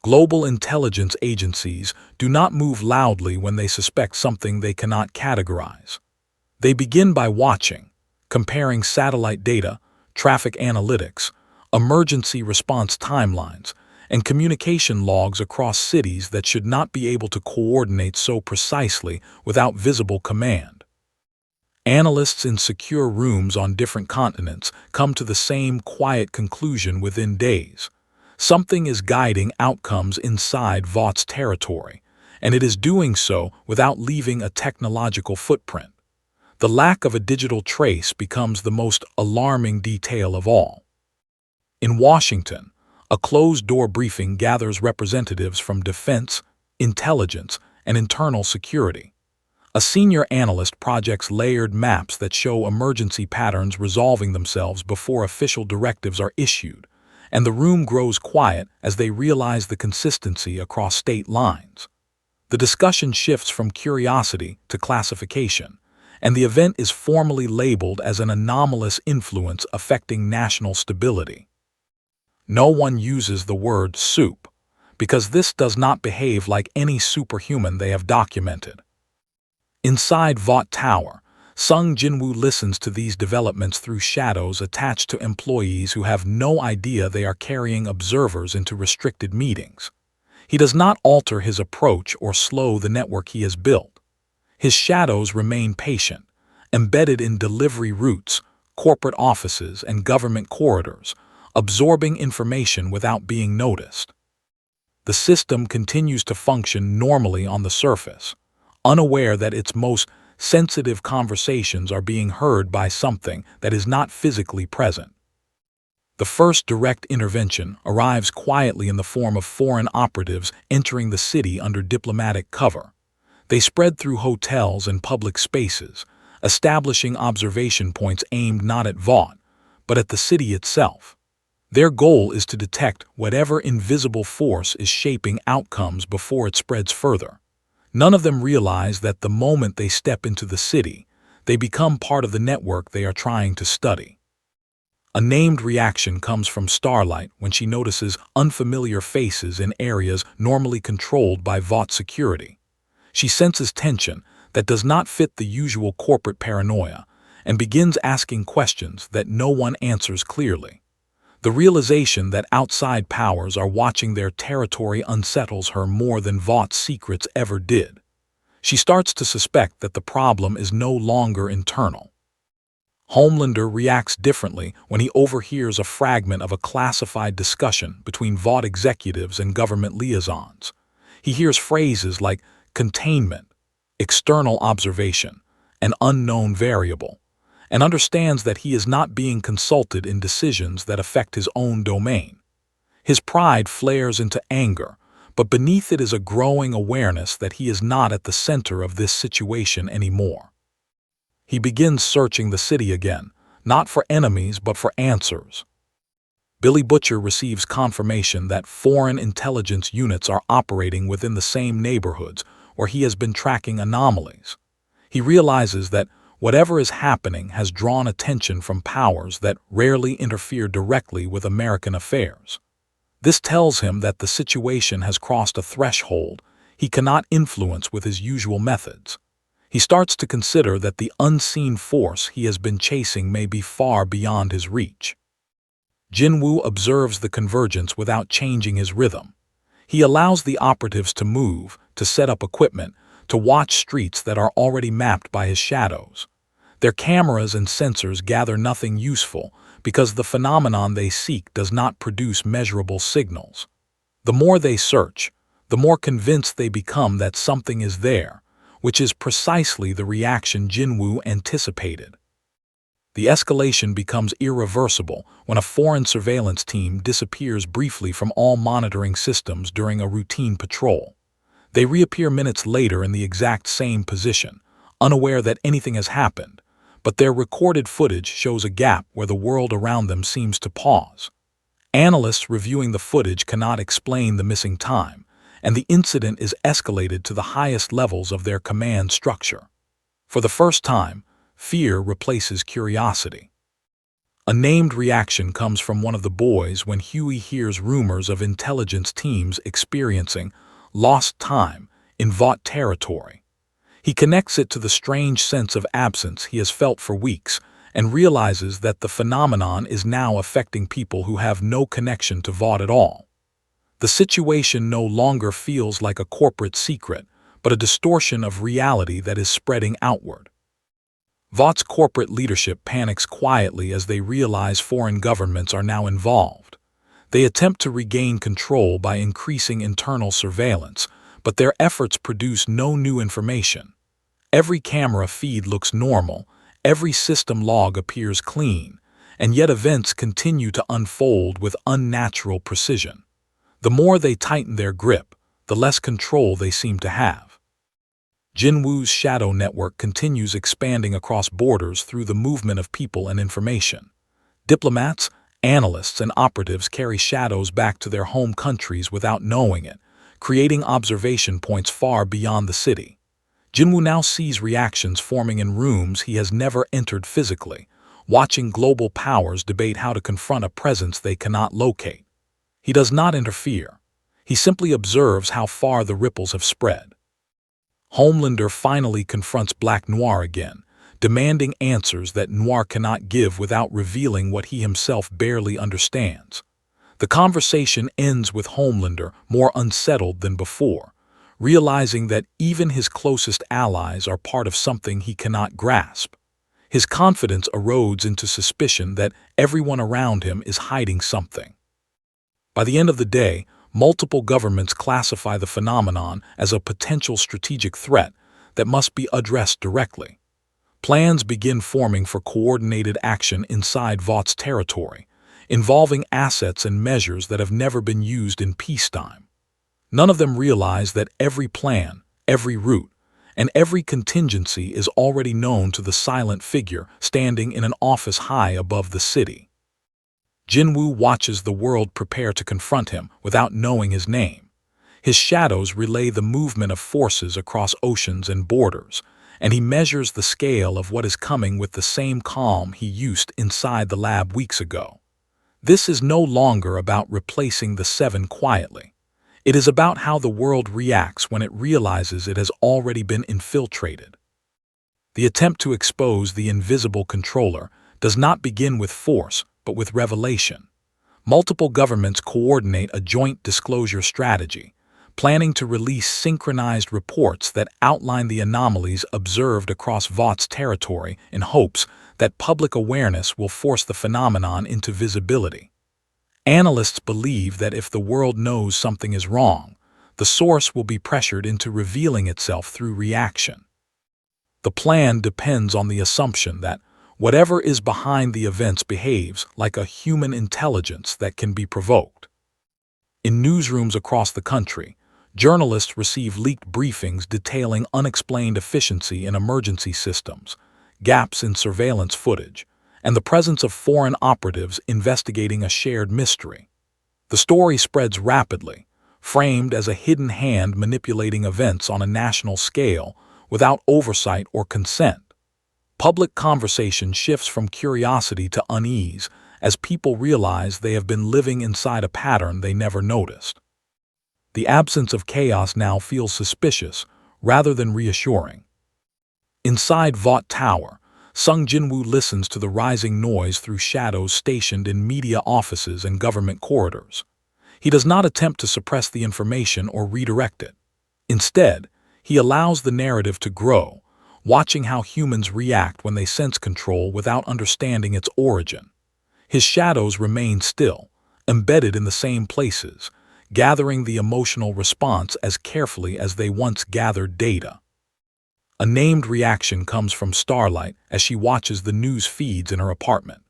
Global intelligence agencies do not move loudly when they suspect something they cannot categorize. They begin by watching, comparing satellite data, traffic analytics, emergency response timelines, and communication logs across cities that should not be able to coordinate so precisely without visible command. Analysts in secure rooms on different continents come to the same quiet conclusion within days. Something is guiding outcomes inside Vought's territory, and it is doing so without leaving a technological footprint. The lack of a digital trace becomes the most alarming detail of all. In Washington, a closed-door briefing gathers representatives from defense, intelligence, and internal security. A senior analyst projects layered maps that show emergency patterns resolving themselves before official directives are issued, and the room grows quiet as they realize the consistency across state lines. The discussion shifts from curiosity to classification, and the event is formally labeled as an anomalous influence affecting national stability. No one uses the word soup, because this does not behave like any superhuman they have documented. Inside Vought Tower, Sung Jin-Woo listens to these developments through shadows attached to employees who have no idea they are carrying observers into restricted meetings. He does not alter his approach or slow the network he has built. His shadows remain patient, embedded in delivery routes, corporate offices, and government corridors, absorbing information without being noticed. The system continues to function normally on the surface, unaware that its most sensitive conversations are being heard by something that is not physically present. The first direct intervention arrives quietly in the form of foreign operatives entering the city under diplomatic cover. They spread through hotels and public spaces, establishing observation points aimed not at Vought, but at the city itself. Their goal is to detect whatever invisible force is shaping outcomes before it spreads further. None of them realize that the moment they step into the city, they become part of the network they are trying to study. A named reaction comes from Starlight when she notices unfamiliar faces in areas normally controlled by Vought security. She senses tension that does not fit the usual corporate paranoia and begins asking questions that no one answers clearly. The realization that outside powers are watching their territory unsettles her more than Vaught's secrets ever did. She starts to suspect that the problem is no longer internal. Homelander reacts differently when he overhears a fragment of a classified discussion between Vought executives and government liaisons. He hears phrases like containment, external observation, an unknown variable, and understands that he is not being consulted in decisions that affect his own domain. His pride flares into anger, but beneath it is a growing awareness that he is not at the center of this situation anymore. He begins searching the city again, not for enemies but for answers. Billy Butcher receives confirmation that foreign intelligence units are operating within the same neighborhoods where he has been tracking anomalies. He realizes that whatever is happening has drawn attention from powers that rarely interfere directly with American affairs. This tells him that the situation has crossed a threshold he cannot influence with his usual methods. He starts to consider that the unseen force he has been chasing may be far beyond his reach. Jin-Woo observes the convergence without changing his rhythm. He allows the operatives to move, to set up equipment, to watch streets that are already mapped by his shadows. Their cameras and sensors gather nothing useful because the phenomenon they seek does not produce measurable signals. The more they search, the more convinced they become that something is there, which is precisely the reaction Jin-Woo anticipated. The escalation becomes irreversible when a foreign surveillance team disappears briefly from all monitoring systems during a routine patrol. They reappear minutes later in the exact same position, unaware that anything has happened, but their recorded footage shows a gap where the world around them seems to pause. Analysts reviewing the footage cannot explain the missing time, and the incident is escalated to the highest levels of their command structure. For the first time, fear replaces curiosity. A named reaction comes from one of the boys when Huey hears rumors of intelligence teams experiencing lost time in Vought territory. He connects it to the strange sense of absence he has felt for weeks and realizes that the phenomenon is now affecting people who have no connection to Vought at all. The situation no longer feels like a corporate secret, but a distortion of reality that is spreading outward. Vaught's corporate leadership panics quietly as they realize foreign governments are now involved. They attempt to regain control by increasing internal surveillance, but their efforts produce no new information. Every camera feed looks normal, every system log appears clean, and yet events continue to unfold with unnatural precision. The more they tighten their grip, the less control they seem to have. Jin-Woo's shadow network continues expanding across borders through the movement of people and information. Diplomats, analysts, and operatives carry shadows back to their home countries without knowing it, creating observation points far beyond the city. Jin-Woo now sees reactions forming in rooms he has never entered physically, watching global powers debate how to confront a presence they cannot locate. He does not interfere. He simply observes how far the ripples have spread. Homelander finally confronts Black Noir again, demanding answers that Noir cannot give without revealing what he himself barely understands. The conversation ends with Homelander more unsettled than before, realizing that even his closest allies are part of something he cannot grasp. His confidence erodes into suspicion that everyone around him is hiding something. By the end of the day, multiple governments classify the phenomenon as a potential strategic threat that must be addressed directly. Plans begin forming for coordinated action inside Vought's territory, involving assets and measures that have never been used in peacetime. None of them realize that every plan, every route, and every contingency is already known to the silent figure standing in an office high above the city. Jin-Woo watches the world prepare to confront him without knowing his name. His shadows relay the movement of forces across oceans and borders, and he measures the scale of what is coming with the same calm he used inside the lab weeks ago. This is no longer about replacing the Seven quietly. It is about how the world reacts when it realizes it has already been infiltrated. The attempt to expose the invisible controller does not begin with force, but with revelation. Multiple governments coordinate a joint disclosure strategy, planning to release synchronized reports that outline the anomalies observed across Vought's territory in hopes that public awareness will force the phenomenon into visibility. Analysts believe that if the world knows something is wrong, the source will be pressured into revealing itself through reaction. The plan depends on the assumption that whatever is behind the events behaves like a human intelligence that can be provoked. In newsrooms across the country, journalists receive leaked briefings detailing unexplained efficiency in emergency systems, gaps in surveillance footage, and the presence of foreign operatives investigating a shared mystery. The story spreads rapidly, framed as a hidden hand manipulating events on a national scale without oversight or consent. Public conversation shifts from curiosity to unease as people realize they have been living inside a pattern they never noticed. The absence of chaos now feels suspicious rather than reassuring. Inside Vought Tower, Sung Jin-Woo listens to the rising noise through shadows stationed in media offices and government corridors. He does not attempt to suppress the information or redirect it. Instead, he allows the narrative to grow, watching how humans react when they sense control without understanding its origin. His shadows remain still, embedded in the same places, gathering the emotional response as carefully as they once gathered data. A named reaction comes from Starlight as she watches the news feeds in her apartment.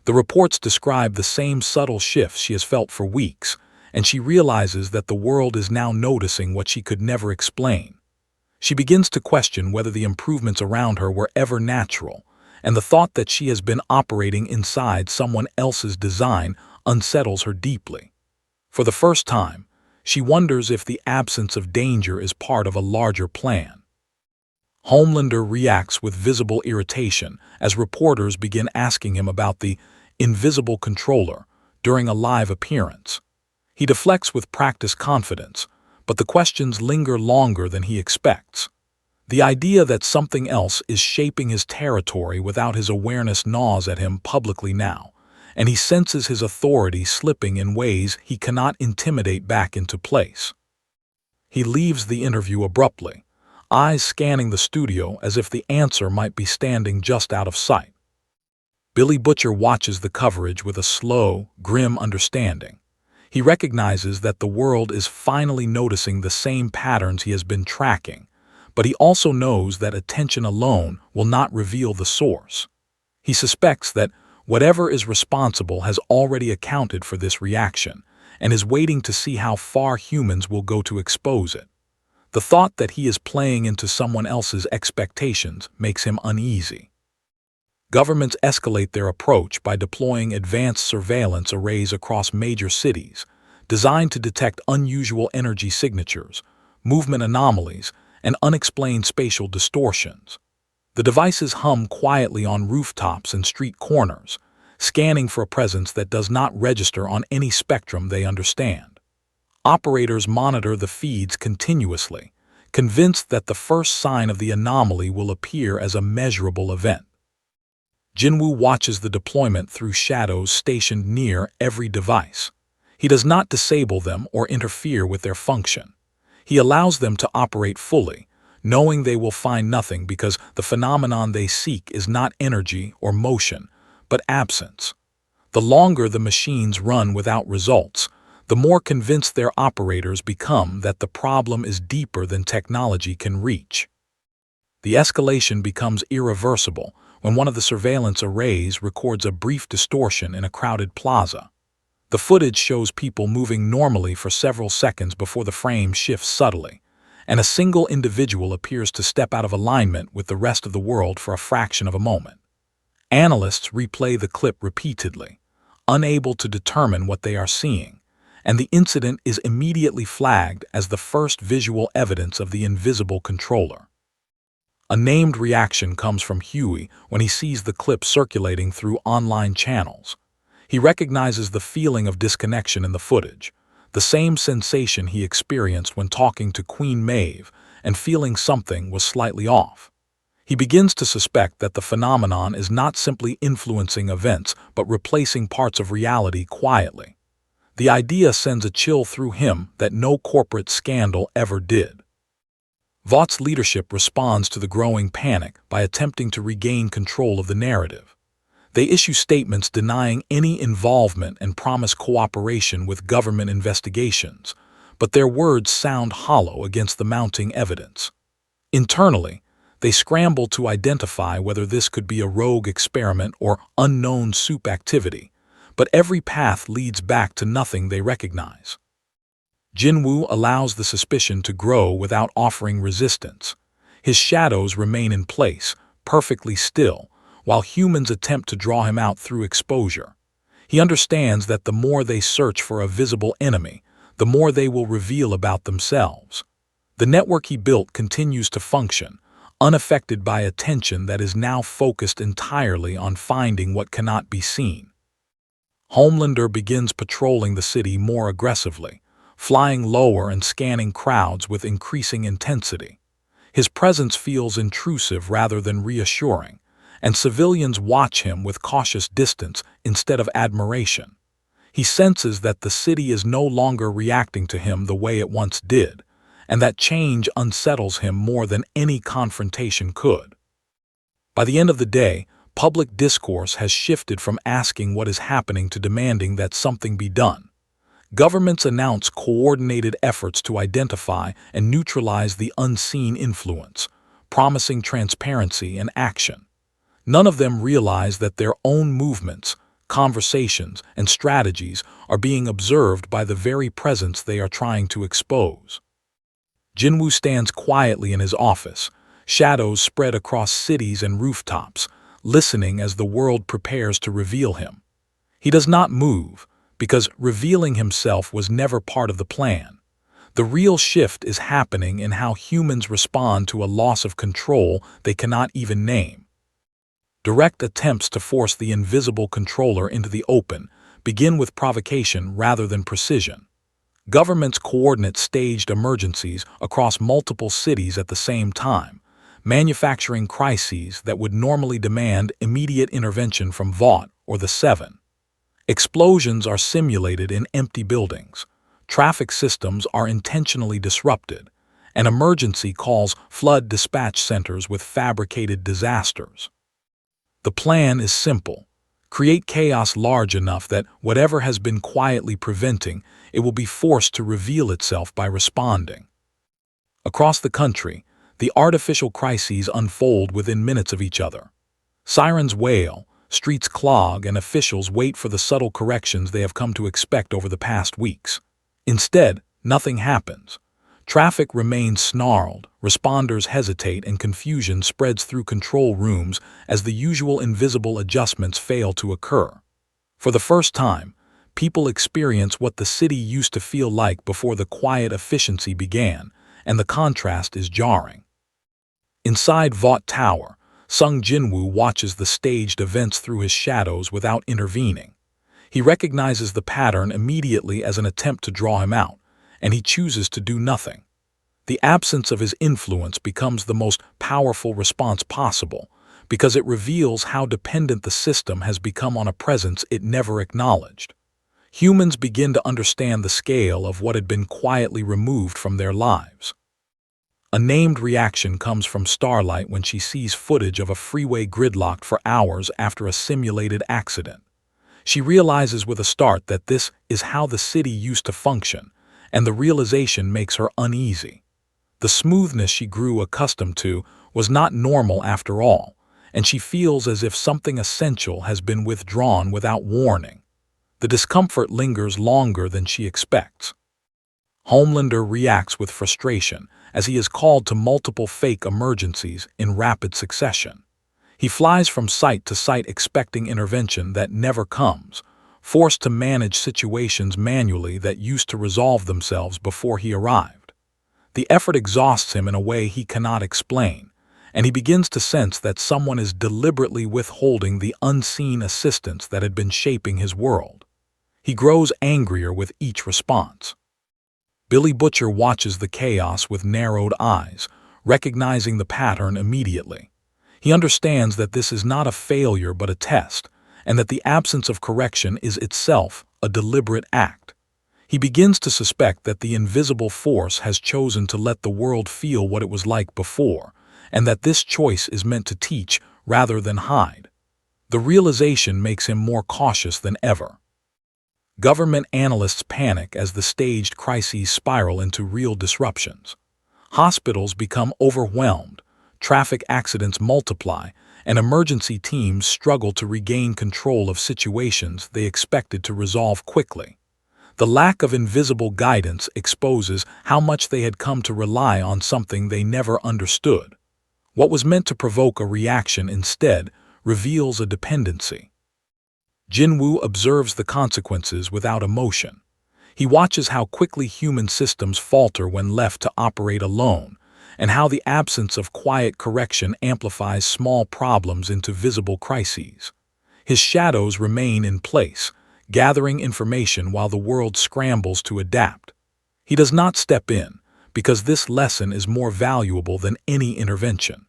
The reports describe the same subtle shifts she has felt for weeks, and she realizes that the world is now noticing what she could never explain. She begins to question whether the improvements around her were ever natural, and the thought that she has been operating inside someone else's design unsettles her deeply. For the first time, she wonders if the absence of danger is part of a larger plan. Homelander reacts with visible irritation as reporters begin asking him about the invisible controller during a live appearance. He deflects with practiced confidence, but the questions linger longer than he expects. The idea that something else is shaping his territory without his awareness gnaws at him publicly now, and he senses his authority slipping in ways he cannot intimidate back into place. He leaves the interview abruptly, eyes scanning the studio as if the answer might be standing just out of sight. Billy Butcher watches the coverage with a slow, grim understanding. He recognizes that the world is finally noticing the same patterns he has been tracking, but he also knows that attention alone will not reveal the source. He suspects that whatever is responsible has already accounted for this reaction and is waiting to see how far humans will go to expose it. The thought that he is playing into someone else's expectations makes him uneasy. Governments escalate their approach by deploying advanced surveillance arrays across major cities, designed to detect unusual energy signatures, movement anomalies, and unexplained spatial distortions. The devices hum quietly on rooftops and street corners, scanning for a presence that does not register on any spectrum they understand. Operators monitor the feeds continuously, convinced that the first sign of the anomaly will appear as a measurable event. Jin-Woo watches the deployment through shadows stationed near every device. He does not disable them or interfere with their function. He allows them to operate fully, knowing they will find nothing because the phenomenon they seek is not energy or motion, but absence. The longer the machines run without results, the more convinced their operators become that the problem is deeper than technology can reach. The escalation becomes irreversible when one of the surveillance arrays records a brief distortion in a crowded plaza. The footage shows people moving normally for several seconds before the frame shifts subtly, and a single individual appears to step out of alignment with the rest of the world for a fraction of a moment. Analysts replay the clip repeatedly, unable to determine what they are seeing, and the incident is immediately flagged as the first visual evidence of the invisible controller. A named reaction comes from Huey when he sees the clip circulating through online channels. He recognizes the feeling of disconnection in the footage, the same sensation he experienced when talking to Queen Maeve and feeling something was slightly off. He begins to suspect that the phenomenon is not simply influencing events but replacing parts of reality quietly. The idea sends a chill through him that no corporate scandal ever did. Vought's leadership responds to the growing panic by attempting to regain control of the narrative. They issue statements denying any involvement and promise cooperation with government investigations, but their words sound hollow against the mounting evidence. Internally, they scramble to identify whether this could be a rogue experiment or unknown soup activity, but every path leads back to nothing they recognize. Jin-Woo allows the suspicion to grow without offering resistance. His shadows remain in place, perfectly still, while humans attempt to draw him out through exposure. He understands that the more they search for a visible enemy, the more they will reveal about themselves. The network he built continues to function, unaffected by attention that is now focused entirely on finding what cannot be seen. Homelander begins patrolling the city more aggressively, flying lower and scanning crowds with increasing intensity. His presence feels intrusive rather than reassuring, and civilians watch him with cautious distance instead of admiration. He senses that the city is no longer reacting to him the way it once did, and that change unsettles him more than any confrontation could. By the end of the day, public discourse has shifted from asking what is happening to demanding that something be done. Governments announce coordinated efforts to identify and neutralize the unseen influence, promising transparency and action. None of them realize that their own movements, conversations, and strategies are being observed by the very presence they are trying to expose. Jin-Woo stands quietly in his office, shadows spread across cities and rooftops, listening as the world prepares to reveal him. He does not move, because revealing himself was never part of the plan. The real shift is happening in how humans respond to a loss of control they cannot even name. Direct attempts to force the invisible controller into the open begin with provocation rather than precision. Governments coordinate staged emergencies across multiple cities at the same time, manufacturing crises that would normally demand immediate intervention from Vought or the Seven. Explosions are simulated in empty buildings, traffic systems are intentionally disrupted, and emergency calls flood dispatch centers with fabricated disasters. The plan is simple. Create chaos large enough that whatever has been quietly preventing, it will be forced to reveal itself by responding. Across the country, the artificial crises unfold within minutes of each other. Sirens wail, streets clog, and officials wait for the subtle corrections they have come to expect over the past weeks. Instead, nothing happens. Traffic remains snarled, responders hesitate, and confusion spreads through control rooms as the usual invisible adjustments fail to occur. For the first time, people experience what the city used to feel like before the quiet efficiency began, and the contrast is jarring. Inside Vought Tower, Sung Jin-Woo watches the staged events through his shadows without intervening. He recognizes the pattern immediately as an attempt to draw him out, and he chooses to do nothing. The absence of his influence becomes the most powerful response possible, because it reveals how dependent the system has become on a presence it never acknowledged. Humans begin to understand the scale of what had been quietly removed from their lives. A named reaction comes from Starlight when she sees footage of a freeway gridlocked for hours after a simulated accident. She realizes with a start that this is how the city used to function, and the realization makes her uneasy. The smoothness she grew accustomed to was not normal after all, and she feels as if something essential has been withdrawn without warning. The discomfort lingers longer than she expects. Homelander reacts with frustration as he is called to multiple fake emergencies in rapid succession. He flies from site to site expecting intervention that never comes, forced to manage situations manually that used to resolve themselves before he arrived. The effort exhausts him in a way he cannot explain, and he begins to sense that someone is deliberately withholding the unseen assistance that had been shaping his world. He grows angrier with each response. Billy Butcher watches the chaos with narrowed eyes, recognizing the pattern immediately. He understands that this is not a failure but a test, and that the absence of correction is itself a deliberate act. He begins to suspect that the invisible force has chosen to let the world feel what it was like before, and that this choice is meant to teach rather than hide. The realization makes him more cautious than ever. Government analysts panic as the staged crises spiral into real disruptions. Hospitals become overwhelmed, traffic accidents multiply, and emergency teams struggle to regain control of situations they expected to resolve quickly. The lack of invisible guidance exposes how much they had come to rely on something they never understood. What was meant to provoke a reaction instead reveals a dependency. Jin-Woo observes the consequences without emotion. He watches how quickly human systems falter when left to operate alone, and how the absence of quiet correction amplifies small problems into visible crises. His shadows remain in place, gathering information while the world scrambles to adapt. He does not step in, because this lesson is more valuable than any intervention.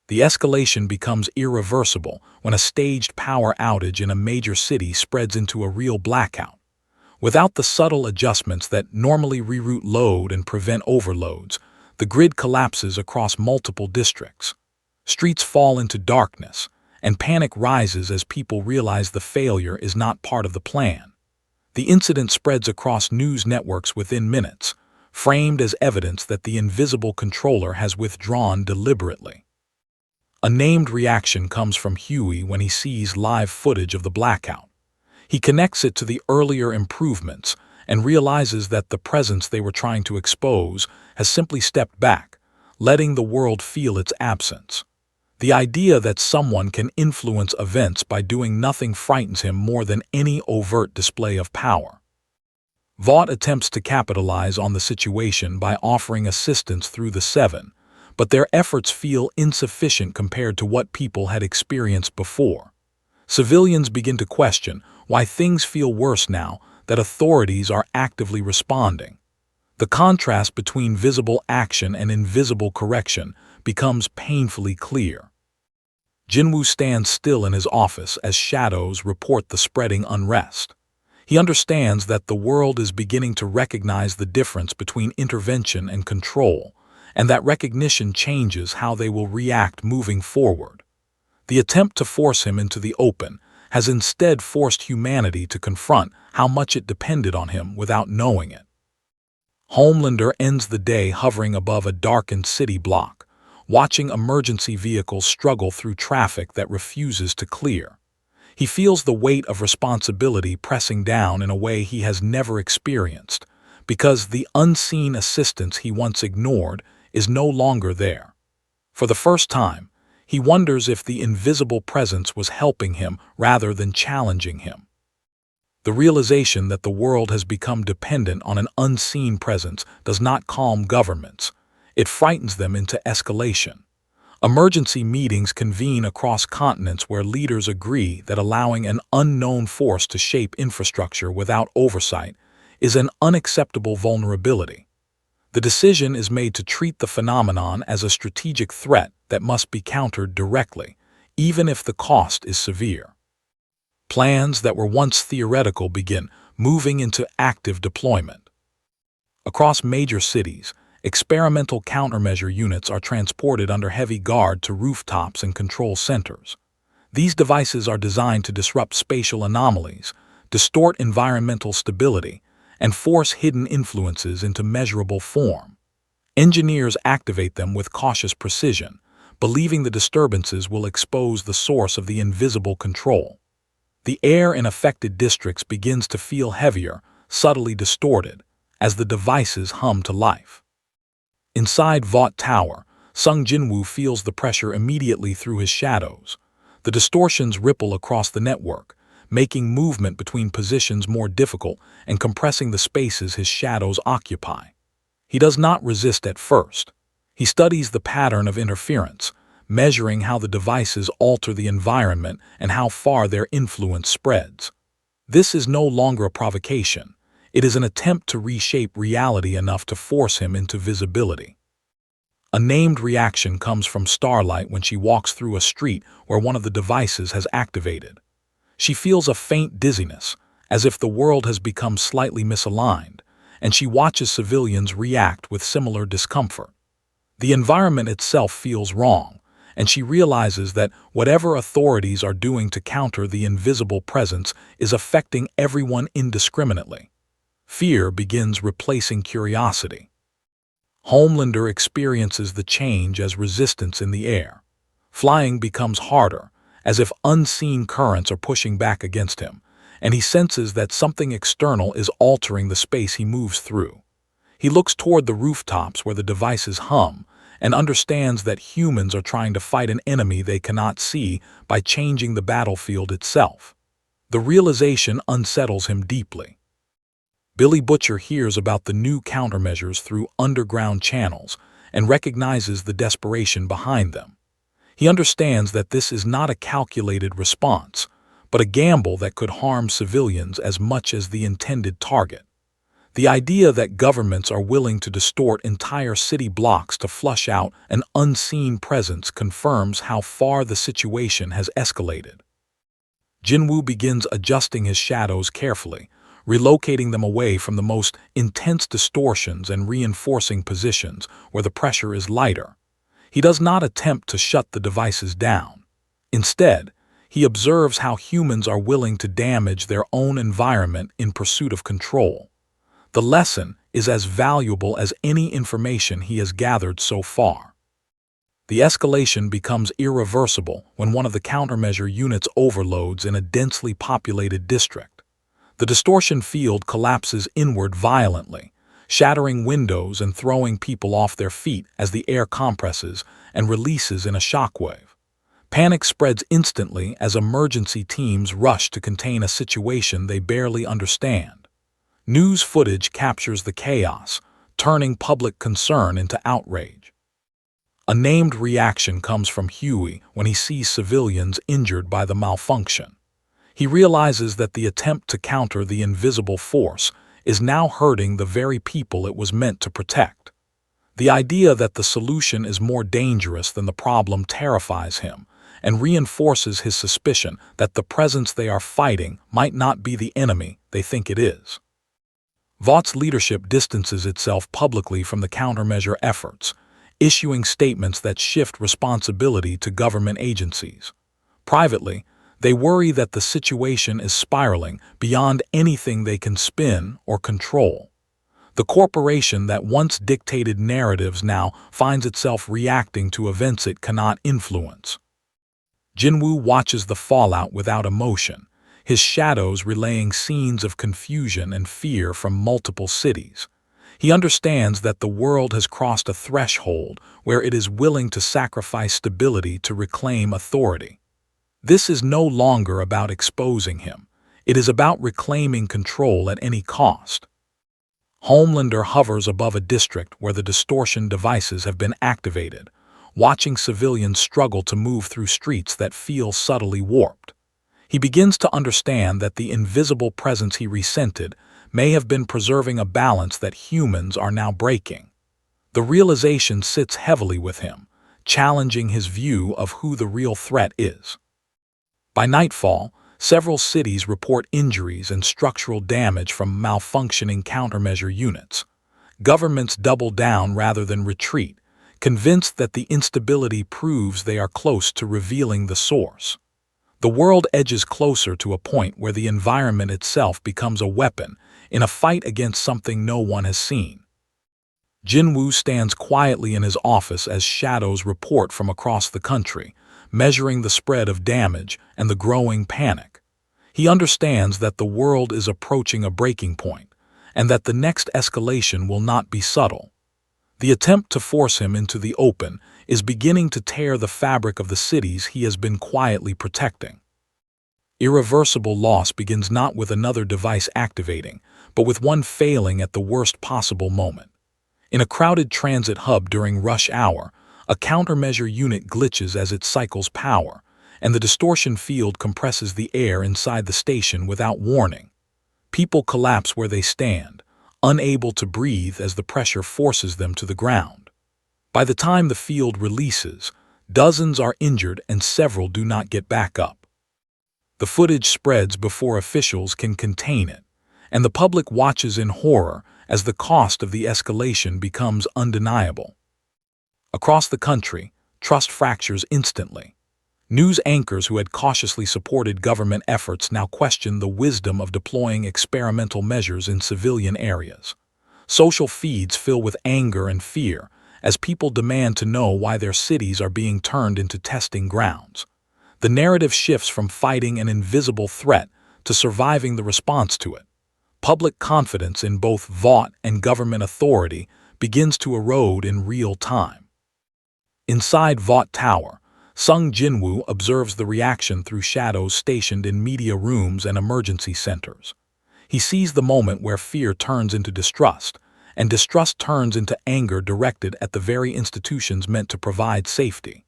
The escalation becomes irreversible when a staged power outage in a major city spreads into a real blackout. Without the subtle adjustments that normally reroute load and prevent overloads, the grid collapses across multiple districts. Streets fall into darkness, and panic rises as people realize the failure is not part of the plan. The incident spreads across news networks within minutes, framed as evidence that the invisible controller has withdrawn deliberately. A named reaction comes from Huey when he sees live footage of the blackout. He connects it to the earlier improvements and realizes that the presence they were trying to expose has simply stepped back, letting the world feel its absence. The idea that someone can influence events by doing nothing frightens him more than any overt display of power. Vought attempts to capitalize on the situation by offering assistance through the Seven, but their efforts feel insufficient compared to what people had experienced before. Civilians begin to question why things feel worse now that authorities are actively responding. The contrast between visible action and invisible correction becomes painfully clear. Jin-Woo stands still in his office as shadows report the spreading unrest. He understands that the world is beginning to recognize the difference between intervention and control, and that recognition changes how they will react moving forward. The attempt to force him into the open has instead forced humanity to confront how much it depended on him without knowing it. Homelander ends the day hovering above a darkened city block, watching emergency vehicles struggle through traffic that refuses to clear. He feels the weight of responsibility pressing down in a way he has never experienced, because the unseen assistance he once ignored is no longer there. For the first time, he wonders if the invisible presence was helping him rather than challenging him. The realization that the world has become dependent on an unseen presence does not calm governments. It frightens them into escalation. Emergency meetings convene across continents where leaders agree that allowing an unknown force to shape infrastructure without oversight is an unacceptable vulnerability. The decision is made to treat the phenomenon as a strategic threat that must be countered directly, even if the cost is severe. Plans that were once theoretical begin moving into active deployment. Across major cities, experimental countermeasure units are transported under heavy guard to rooftops and control centers. These devices are designed to disrupt spatial anomalies, distort environmental stability, and force hidden influences into measurable form. Engineers activate them with cautious precision, believing the disturbances will expose the source of the invisible control. The air in affected districts begins to feel heavier, subtly distorted, as the devices hum to life. Inside Vought Tower, Sung Jin-Woo feels the pressure immediately through his shadows. The distortions ripple across the network, making movement between positions more difficult and compressing the spaces his shadows occupy. He does not resist at first. He studies the pattern of interference, measuring how the devices alter the environment and how far their influence spreads. This is no longer a provocation. It is an attempt to reshape reality enough to force him into visibility. A named reaction comes from Starlight when she walks through a street where one of the devices has activated. She feels a faint dizziness, as if the world has become slightly misaligned, and she watches civilians react with similar discomfort. The environment itself feels wrong, and she realizes that whatever authorities are doing to counter the invisible presence is affecting everyone indiscriminately. Fear begins replacing curiosity. Homelander experiences the change as resistance in the air. Flying becomes harder, as if unseen currents are pushing back against him, and he senses that something external is altering the space he moves through. He looks toward the rooftops where the devices hum and understands that humans are trying to fight an enemy they cannot see by changing the battlefield itself. The realization unsettles him deeply. Billy Butcher hears about the new countermeasures through underground channels and recognizes the desperation behind them. He understands that this is not a calculated response, but a gamble that could harm civilians as much as the intended target. The idea that governments are willing to distort entire city blocks to flush out an unseen presence confirms how far the situation has escalated. Jin-Woo begins adjusting his shadows carefully, relocating them away from the most intense distortions and reinforcing positions where the pressure is lighter. He does not attempt to shut the devices down. Instead, he observes how humans are willing to damage their own environment in pursuit of control. The lesson is as valuable as any information he has gathered so far. The escalation becomes irreversible when one of the countermeasure units overloads in a densely populated district. The distortion field collapses inward violently, shattering windows and throwing people off their feet as the air compresses and releases in a shockwave. Panic spreads instantly as emergency teams rush to contain a situation they barely understand. News footage captures the chaos, turning public concern into outrage. A named reaction comes from Huey when he sees civilians injured by the malfunction. He realizes that the attempt to counter the invisible force is now hurting the very people it was meant to protect. The idea that the solution is more dangerous than the problem terrifies him and reinforces his suspicion that the presence they are fighting might not be the enemy they think it is. Vought's leadership distances itself publicly from the countermeasure efforts, issuing statements that shift responsibility to government agencies. Privately, they worry that the situation is spiraling beyond anything they can spin or control. The corporation that once dictated narratives now finds itself reacting to events it cannot influence. Jin-Woo watches the fallout without emotion, his shadows relaying scenes of confusion and fear from multiple cities. He understands that the world has crossed a threshold where it is willing to sacrifice stability to reclaim authority. This is no longer about exposing him. It is about reclaiming control at any cost. Homelander hovers above a district where the distortion devices have been activated, watching civilians struggle to move through streets that feel subtly warped. He begins to understand that the invisible presence he resented may have been preserving a balance that humans are now breaking. The realization sits heavily with him, challenging his view of who the real threat is. By nightfall, several cities report injuries and structural damage from malfunctioning countermeasure units. Governments double down rather than retreat, convinced that the instability proves they are close to revealing the source. The world edges closer to a point where the environment itself becomes a weapon in a fight against something no one has seen. Jin-Woo stands quietly in his office as shadows report from across the country, measuring the spread of damage and the growing panic. He understands that the world is approaching a breaking point, and that the next escalation will not be subtle. The attempt to force him into the open is beginning to tear the fabric of the cities he has been quietly protecting. Irreversible loss begins not with another device activating, but with one failing at the worst possible moment. In a crowded transit hub during rush hour, a countermeasure unit glitches as it cycles power, and the distortion field compresses the air inside the station without warning. People collapse where they stand, unable to breathe as the pressure forces them to the ground. By the time the field releases, dozens are injured and several do not get back up. The footage spreads before officials can contain it, and the public watches in horror as the cost of the escalation becomes undeniable. Across the country, trust fractures instantly. News anchors who had cautiously supported government efforts now question the wisdom of deploying experimental measures in civilian areas. Social feeds fill with anger and fear as people demand to know why their cities are being turned into testing grounds. The narrative shifts from fighting an invisible threat to surviving the response to it. Public confidence in both Vought and government authority begins to erode in real time. Inside Vought Tower, Sung Jin-Woo observes the reaction through shadows stationed in media rooms and emergency centers. He sees the moment where fear turns into distrust, and distrust turns into anger directed at the very institutions meant to provide safety.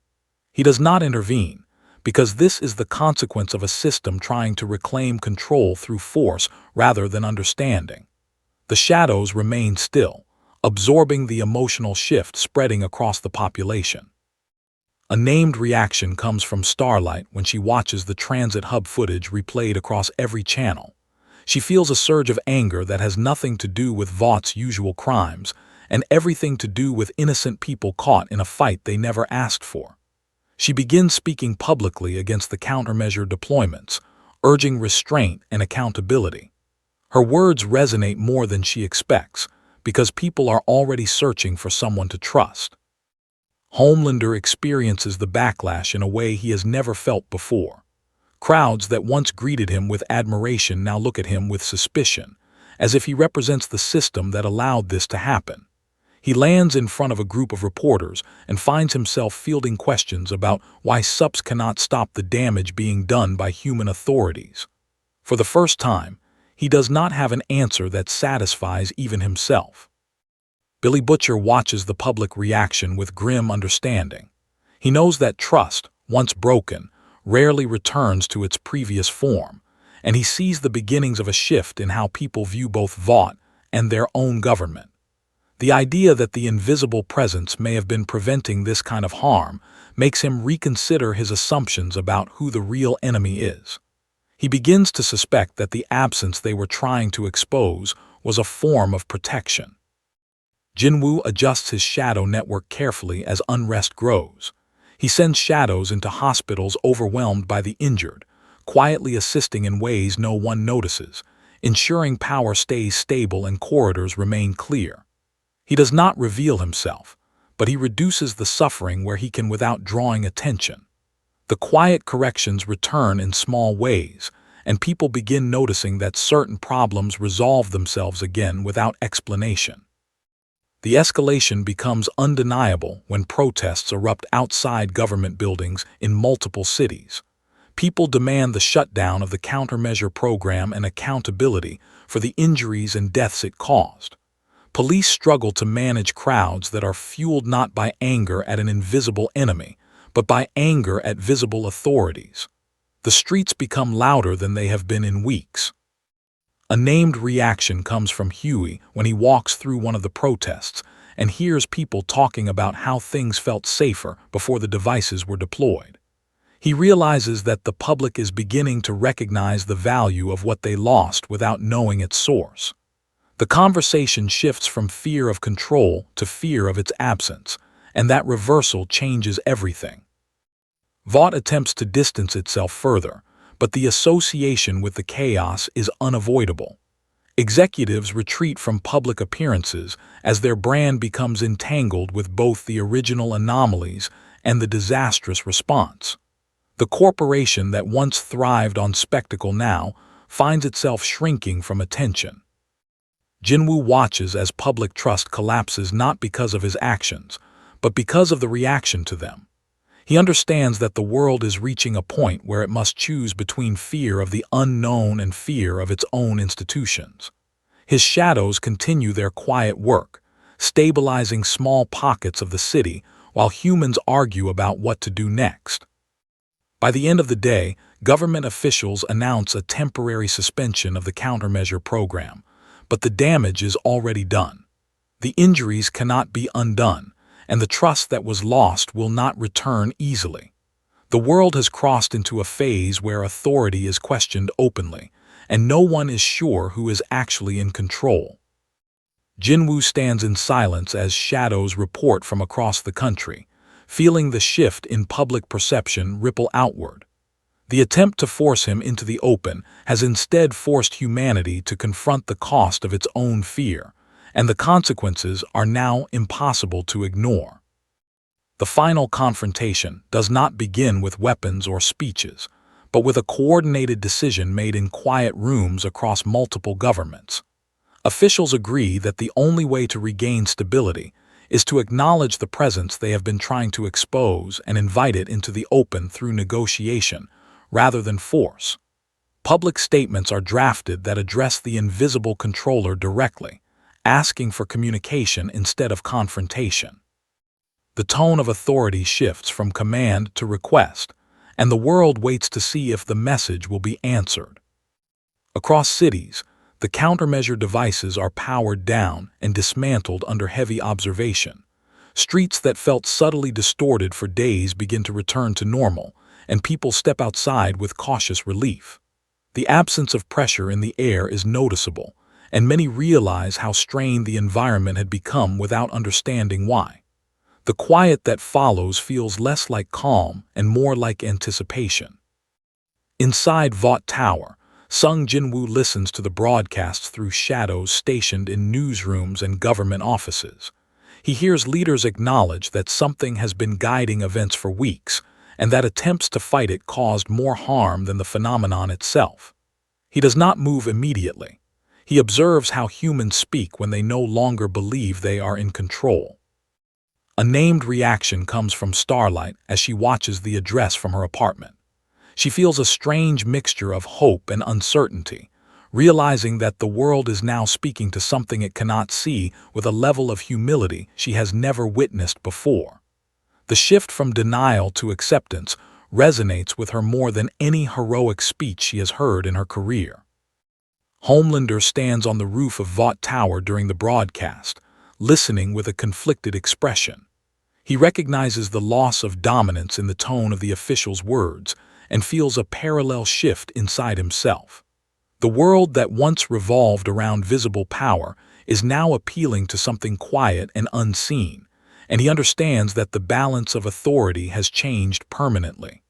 He does not intervene, because this is the consequence of a system trying to reclaim control through force rather than understanding. The shadows remain still, absorbing the emotional shift spreading across the population. A named reaction comes from Starlight when she watches the transit hub footage replayed across every channel. She feels a surge of anger that has nothing to do with Vought's usual crimes and everything to do with innocent people caught in a fight they never asked for. She begins speaking publicly against the countermeasure deployments, urging restraint and accountability. Her words resonate more than she expects, because people are already searching for someone to trust. Homelander experiences the backlash in a way he has never felt before. Crowds that once greeted him with admiration now look at him with suspicion, as if he represents the system that allowed this to happen. He lands in front of a group of reporters and finds himself fielding questions about why SUPs cannot stop the damage being done by human authorities. For the first time, he does not have an answer that satisfies even himself. Billy Butcher watches the public reaction with grim understanding. He knows that trust, once broken, rarely returns to its previous form, and he sees the beginnings of a shift in how people view both Vought and their own government. The idea that the invisible presence may have been preventing this kind of harm makes him reconsider his assumptions about who the real enemy is. He begins to suspect that the absence they were trying to expose was a form of protection. Jin-Woo adjusts his shadow network carefully as unrest grows. He sends shadows into hospitals overwhelmed by the injured, quietly assisting in ways no one notices, ensuring power stays stable and corridors remain clear. He does not reveal himself, but he reduces the suffering where he can without drawing attention. The quiet corrections return in small ways, and people begin noticing that certain problems resolve themselves again without explanation. The escalation becomes undeniable when protests erupt outside government buildings in multiple cities. People demand the shutdown of the countermeasure program and accountability for the injuries and deaths it caused. Police struggle to manage crowds that are fueled not by anger at an invisible enemy, but by anger at visible authorities. The streets become louder than they have been in weeks. A named reaction comes from Huey when he walks through one of the protests and hears people talking about how things felt safer before the devices were deployed. He realizes that the public is beginning to recognize the value of what they lost without knowing its source. The conversation shifts from fear of control to fear of its absence, and that reversal changes everything. Vought attempts to distance itself further, but the association with the chaos is unavoidable. Executives retreat from public appearances as their brand becomes entangled with both the original anomalies and the disastrous response. The corporation that once thrived on spectacle now finds itself shrinking from attention. Jin-Woo watches as public trust collapses not because of his actions, but because of the reaction to them. He understands that the world is reaching a point where it must choose between fear of the unknown and fear of its own institutions. His shadows continue their quiet work, stabilizing small pockets of the city while humans argue about what to do next. By the end of the day, government officials announce a temporary suspension of the countermeasure program, but the damage is already done. The injuries cannot be undone, and the trust that was lost will not return easily. The world has crossed into a phase where authority is questioned openly, and no one is sure who is actually in control. Jin-Woo stands in silence as shadows report from across the country, feeling the shift in public perception ripple outward. The attempt to force him into the open has instead forced humanity to confront the cost of its own fear, and the consequences are now impossible to ignore. The final confrontation does not begin with weapons or speeches, but with a coordinated decision made in quiet rooms across multiple governments. Officials agree that the only way to regain stability is to acknowledge the presence they have been trying to expose and invite it into the open through negotiation, rather than force. Public statements are drafted that address the invisible controller directly, asking for communication instead of confrontation. The tone of authority shifts from command to request, and the world waits to see if the message will be answered. Across cities, the countermeasure devices are powered down and dismantled under heavy observation. Streets that felt subtly distorted for days begin to return to normal, and people step outside with cautious relief. The absence of pressure in the air is noticeable, and many realize how strained the environment had become without understanding why. The quiet that follows feels less like calm and more like anticipation. Inside Vought Tower, Sung Jin-Woo listens to the broadcasts through shadows stationed in newsrooms and government offices. He hears leaders acknowledge that something has been guiding events for weeks, and that attempts to fight it caused more harm than the phenomenon itself. He does not move immediately. He observes how humans speak when they no longer believe they are in control. A named reaction comes from Starlight as she watches the address from her apartment. She feels a strange mixture of hope and uncertainty, realizing that the world is now speaking to something it cannot see with a level of humility she has never witnessed before. The shift from denial to acceptance resonates with her more than any heroic speech she has heard in her career. Homelander stands on the roof of Vought Tower during the broadcast, listening with a conflicted expression. He recognizes the loss of dominance in the tone of the official's words and feels a parallel shift inside himself. The world that once revolved around visible power is now appealing to something quiet and unseen, and he understands that the balance of authority has changed permanently.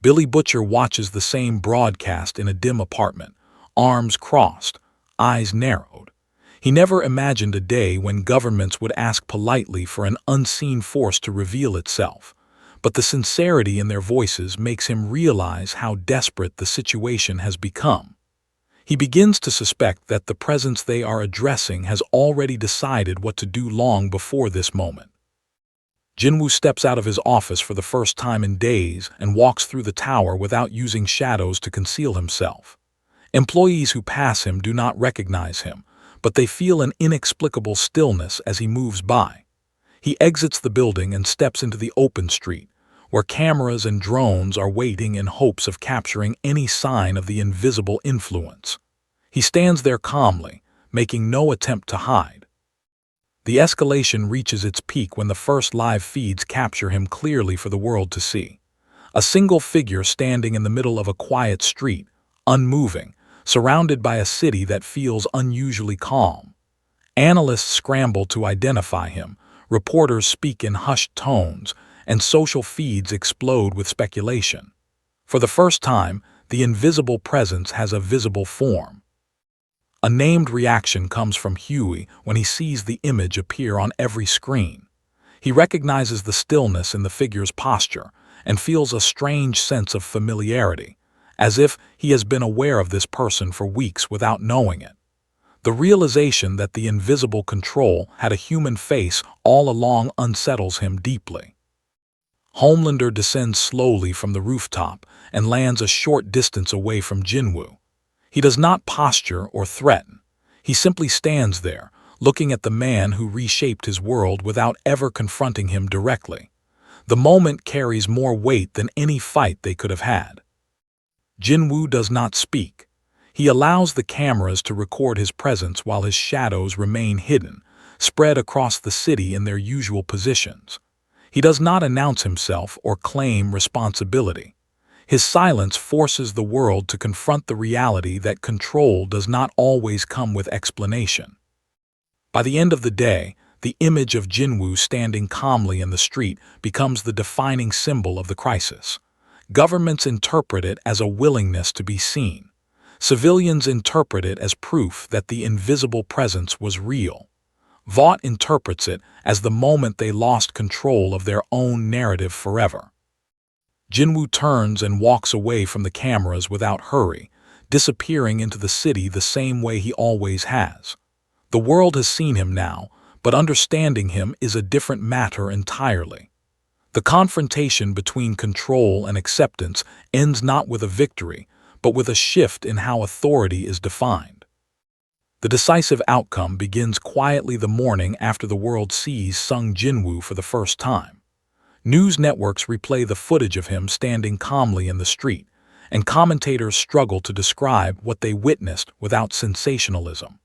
Billy Butcher watches the same broadcast in a dim apartment, arms crossed, eyes narrowed. He never imagined a day when governments would ask politely for an unseen force to reveal itself, but the sincerity in their voices makes him realize how desperate the situation has become. He begins to suspect that the presence they are addressing has already decided what to do long before this moment. Jin-Woo steps out of his office for the first time in days and walks through the tower without using shadows to conceal himself. Employees who pass him do not recognize him, but they feel an inexplicable stillness as he moves by. He exits the building and steps into the open street, where cameras and drones are waiting in hopes of capturing any sign of the invisible influence. He stands there calmly, making no attempt to hide. The escalation reaches its peak when the first live feeds capture him clearly for the world to see. A single figure standing in the middle of a quiet street, unmoving, surrounded by a city that feels unusually calm. Analysts scramble to identify him, reporters speak in hushed tones, and social feeds explode with speculation. For the first time, the invisible presence has a visible form. A named reaction comes from Huey when he sees the image appear on every screen. He recognizes the stillness in the figure's posture and feels a strange sense of familiarity, as if he has been aware of this person for weeks without knowing it. The realization that the invisible control had a human face all along unsettles him deeply. Homelander descends slowly from the rooftop and lands a short distance away from Jin-Woo. He does not posture or threaten. He simply stands there, looking at the man who reshaped his world without ever confronting him directly. The moment carries more weight than any fight they could have had. Jin-Woo does not speak. He allows the cameras to record his presence while his shadows remain hidden, spread across the city in their usual positions. He does not announce himself or claim responsibility. His silence forces the world to confront the reality that control does not always come with explanation. By the end of the day, the image of Jin-Woo standing calmly in the street becomes the defining symbol of the crisis. Governments interpret it as a willingness to be seen. Civilians interpret it as proof that the invisible presence was real. Vought interprets it as the moment they lost control of their own narrative forever. Jin-Woo turns and walks away from the cameras without hurry, disappearing into the city the same way he always has. The world has seen him now, but understanding him is a different matter entirely. The confrontation between control and acceptance ends not with a victory, but with a shift in how authority is defined. The decisive outcome begins quietly the morning after the world sees Sung Jin-Woo for the first time. News networks replay the footage of him standing calmly in the street, and commentators struggle to describe what they witnessed without sensationalism.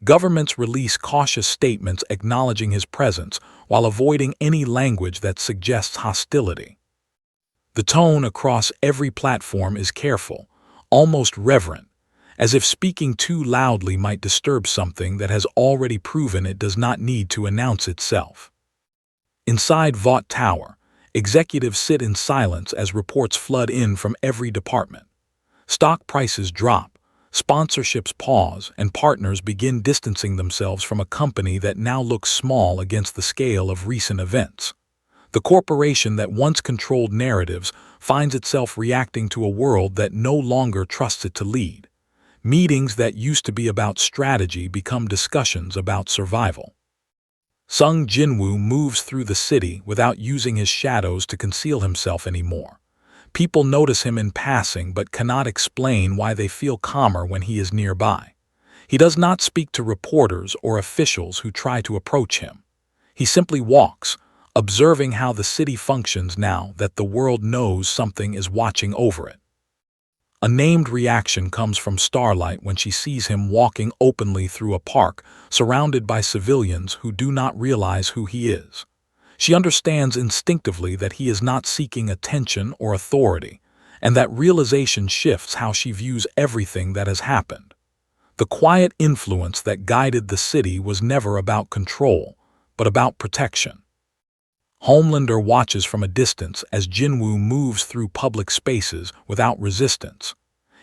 Governments release cautious statements acknowledging his presence while avoiding any language that suggests hostility. The tone across every platform is careful, almost reverent, as if speaking too loudly might disturb something that has already proven it does not need to announce itself. Inside Vought Tower, executives sit in silence as reports flood in from every department. Stock prices drop, sponsorships pause, and partners begin distancing themselves from a company that now looks small against the scale of recent events. The corporation that once controlled narratives finds itself reacting to a world that no longer trusts it to lead. Meetings that used to be about strategy become discussions about survival. Sung Jin-Woo moves through the city without using his shadows to conceal himself anymore. People notice him in passing but cannot explain why they feel calmer when he is nearby. He does not speak to reporters or officials who try to approach him. He simply walks, observing how the city functions now that the world knows something is watching over it. A named reaction comes from Starlight when she sees him walking openly through a park, surrounded by civilians who do not realize who he is. She understands instinctively that he is not seeking attention or authority, and that realization shifts how she views everything that has happened. The quiet influence that guided the city was never about control, but about protection. Homelander watches from a distance as Jin-Woo moves through public spaces without resistance.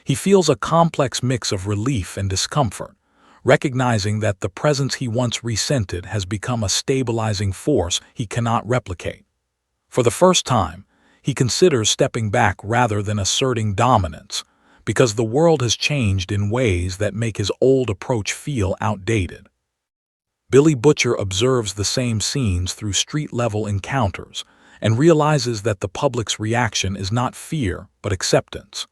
He feels a complex mix of relief and discomfort, recognizing that the presence he once resented has become a stabilizing force he cannot replicate. For the first time, he considers stepping back rather than asserting dominance, because the world has changed in ways that make his old approach feel outdated. Billy Butcher observes the same scenes through street-level encounters and realizes that the public's reaction is not fear but acceptance.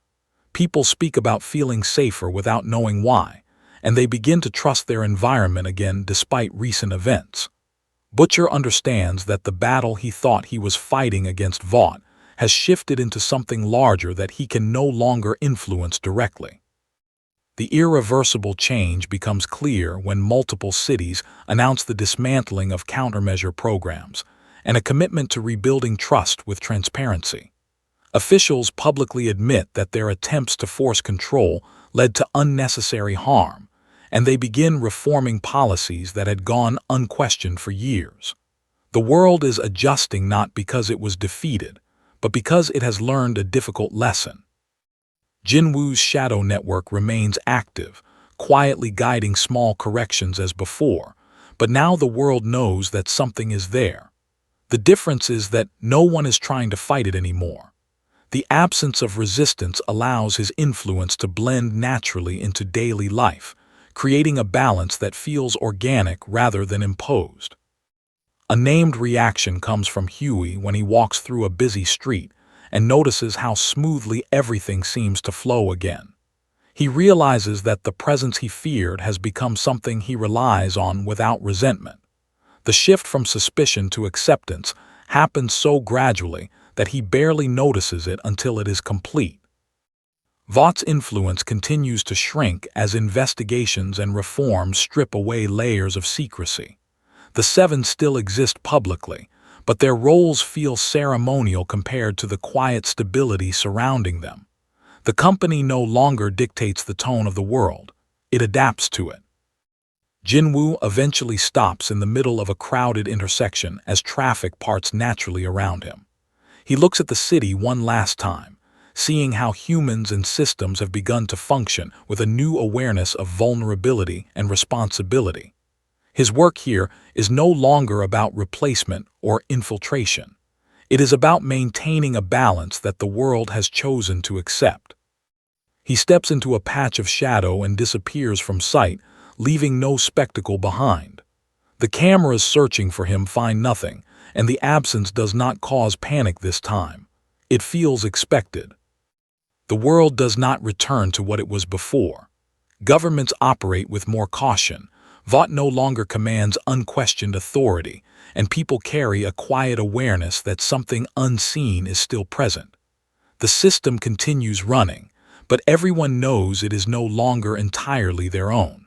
People speak about feeling safer without knowing why, and they begin to trust their environment again despite recent events. Butcher understands that the battle he thought he was fighting against Vought has shifted into something larger that he can no longer influence directly. The irreversible change becomes clear when multiple cities announce the dismantling of countermeasure programs and a commitment to rebuilding trust with transparency. Officials publicly admit that their attempts to force control led to unnecessary harm, and they begin reforming policies that had gone unquestioned for years. The world is adjusting not because it was defeated, but because it has learned a difficult lesson. Jin-Woo's shadow network remains active, quietly guiding small corrections as before, but now the world knows that something is there. The difference is that no one is trying to fight it anymore. The absence of resistance allows his influence to blend naturally into daily life, creating a balance that feels organic rather than imposed. A named reaction comes from Huey when he walks through a busy street and notices how smoothly everything seems to flow again. He realizes that the presence he feared has become something he relies on without resentment. The shift from suspicion to acceptance happens so gradually that he barely notices it until it is complete. Vought's influence continues to shrink as investigations and reforms strip away layers of secrecy. The Seven still exist publicly, but their roles feel ceremonial compared to the quiet stability surrounding them. The company no longer dictates the tone of the world, it adapts to it. Jin-Woo eventually stops in the middle of a crowded intersection as traffic parts naturally around him. He looks at the city one last time, seeing how humans and systems have begun to function with a new awareness of vulnerability and responsibility. His work here is no longer about replacement or infiltration. It is about maintaining a balance that the world has chosen to accept. He steps into a patch of shadow and disappears from sight, leaving no spectacle behind. The cameras searching for him find nothing, and the absence does not cause panic this time. It feels expected. The world does not return to what it was before. Governments operate with more caution. Vought no longer commands unquestioned authority, and people carry a quiet awareness that something unseen is still present. The system continues running, but everyone knows it is no longer entirely their own.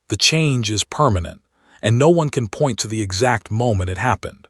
The change is permanent, and no one can point to the exact moment it happened.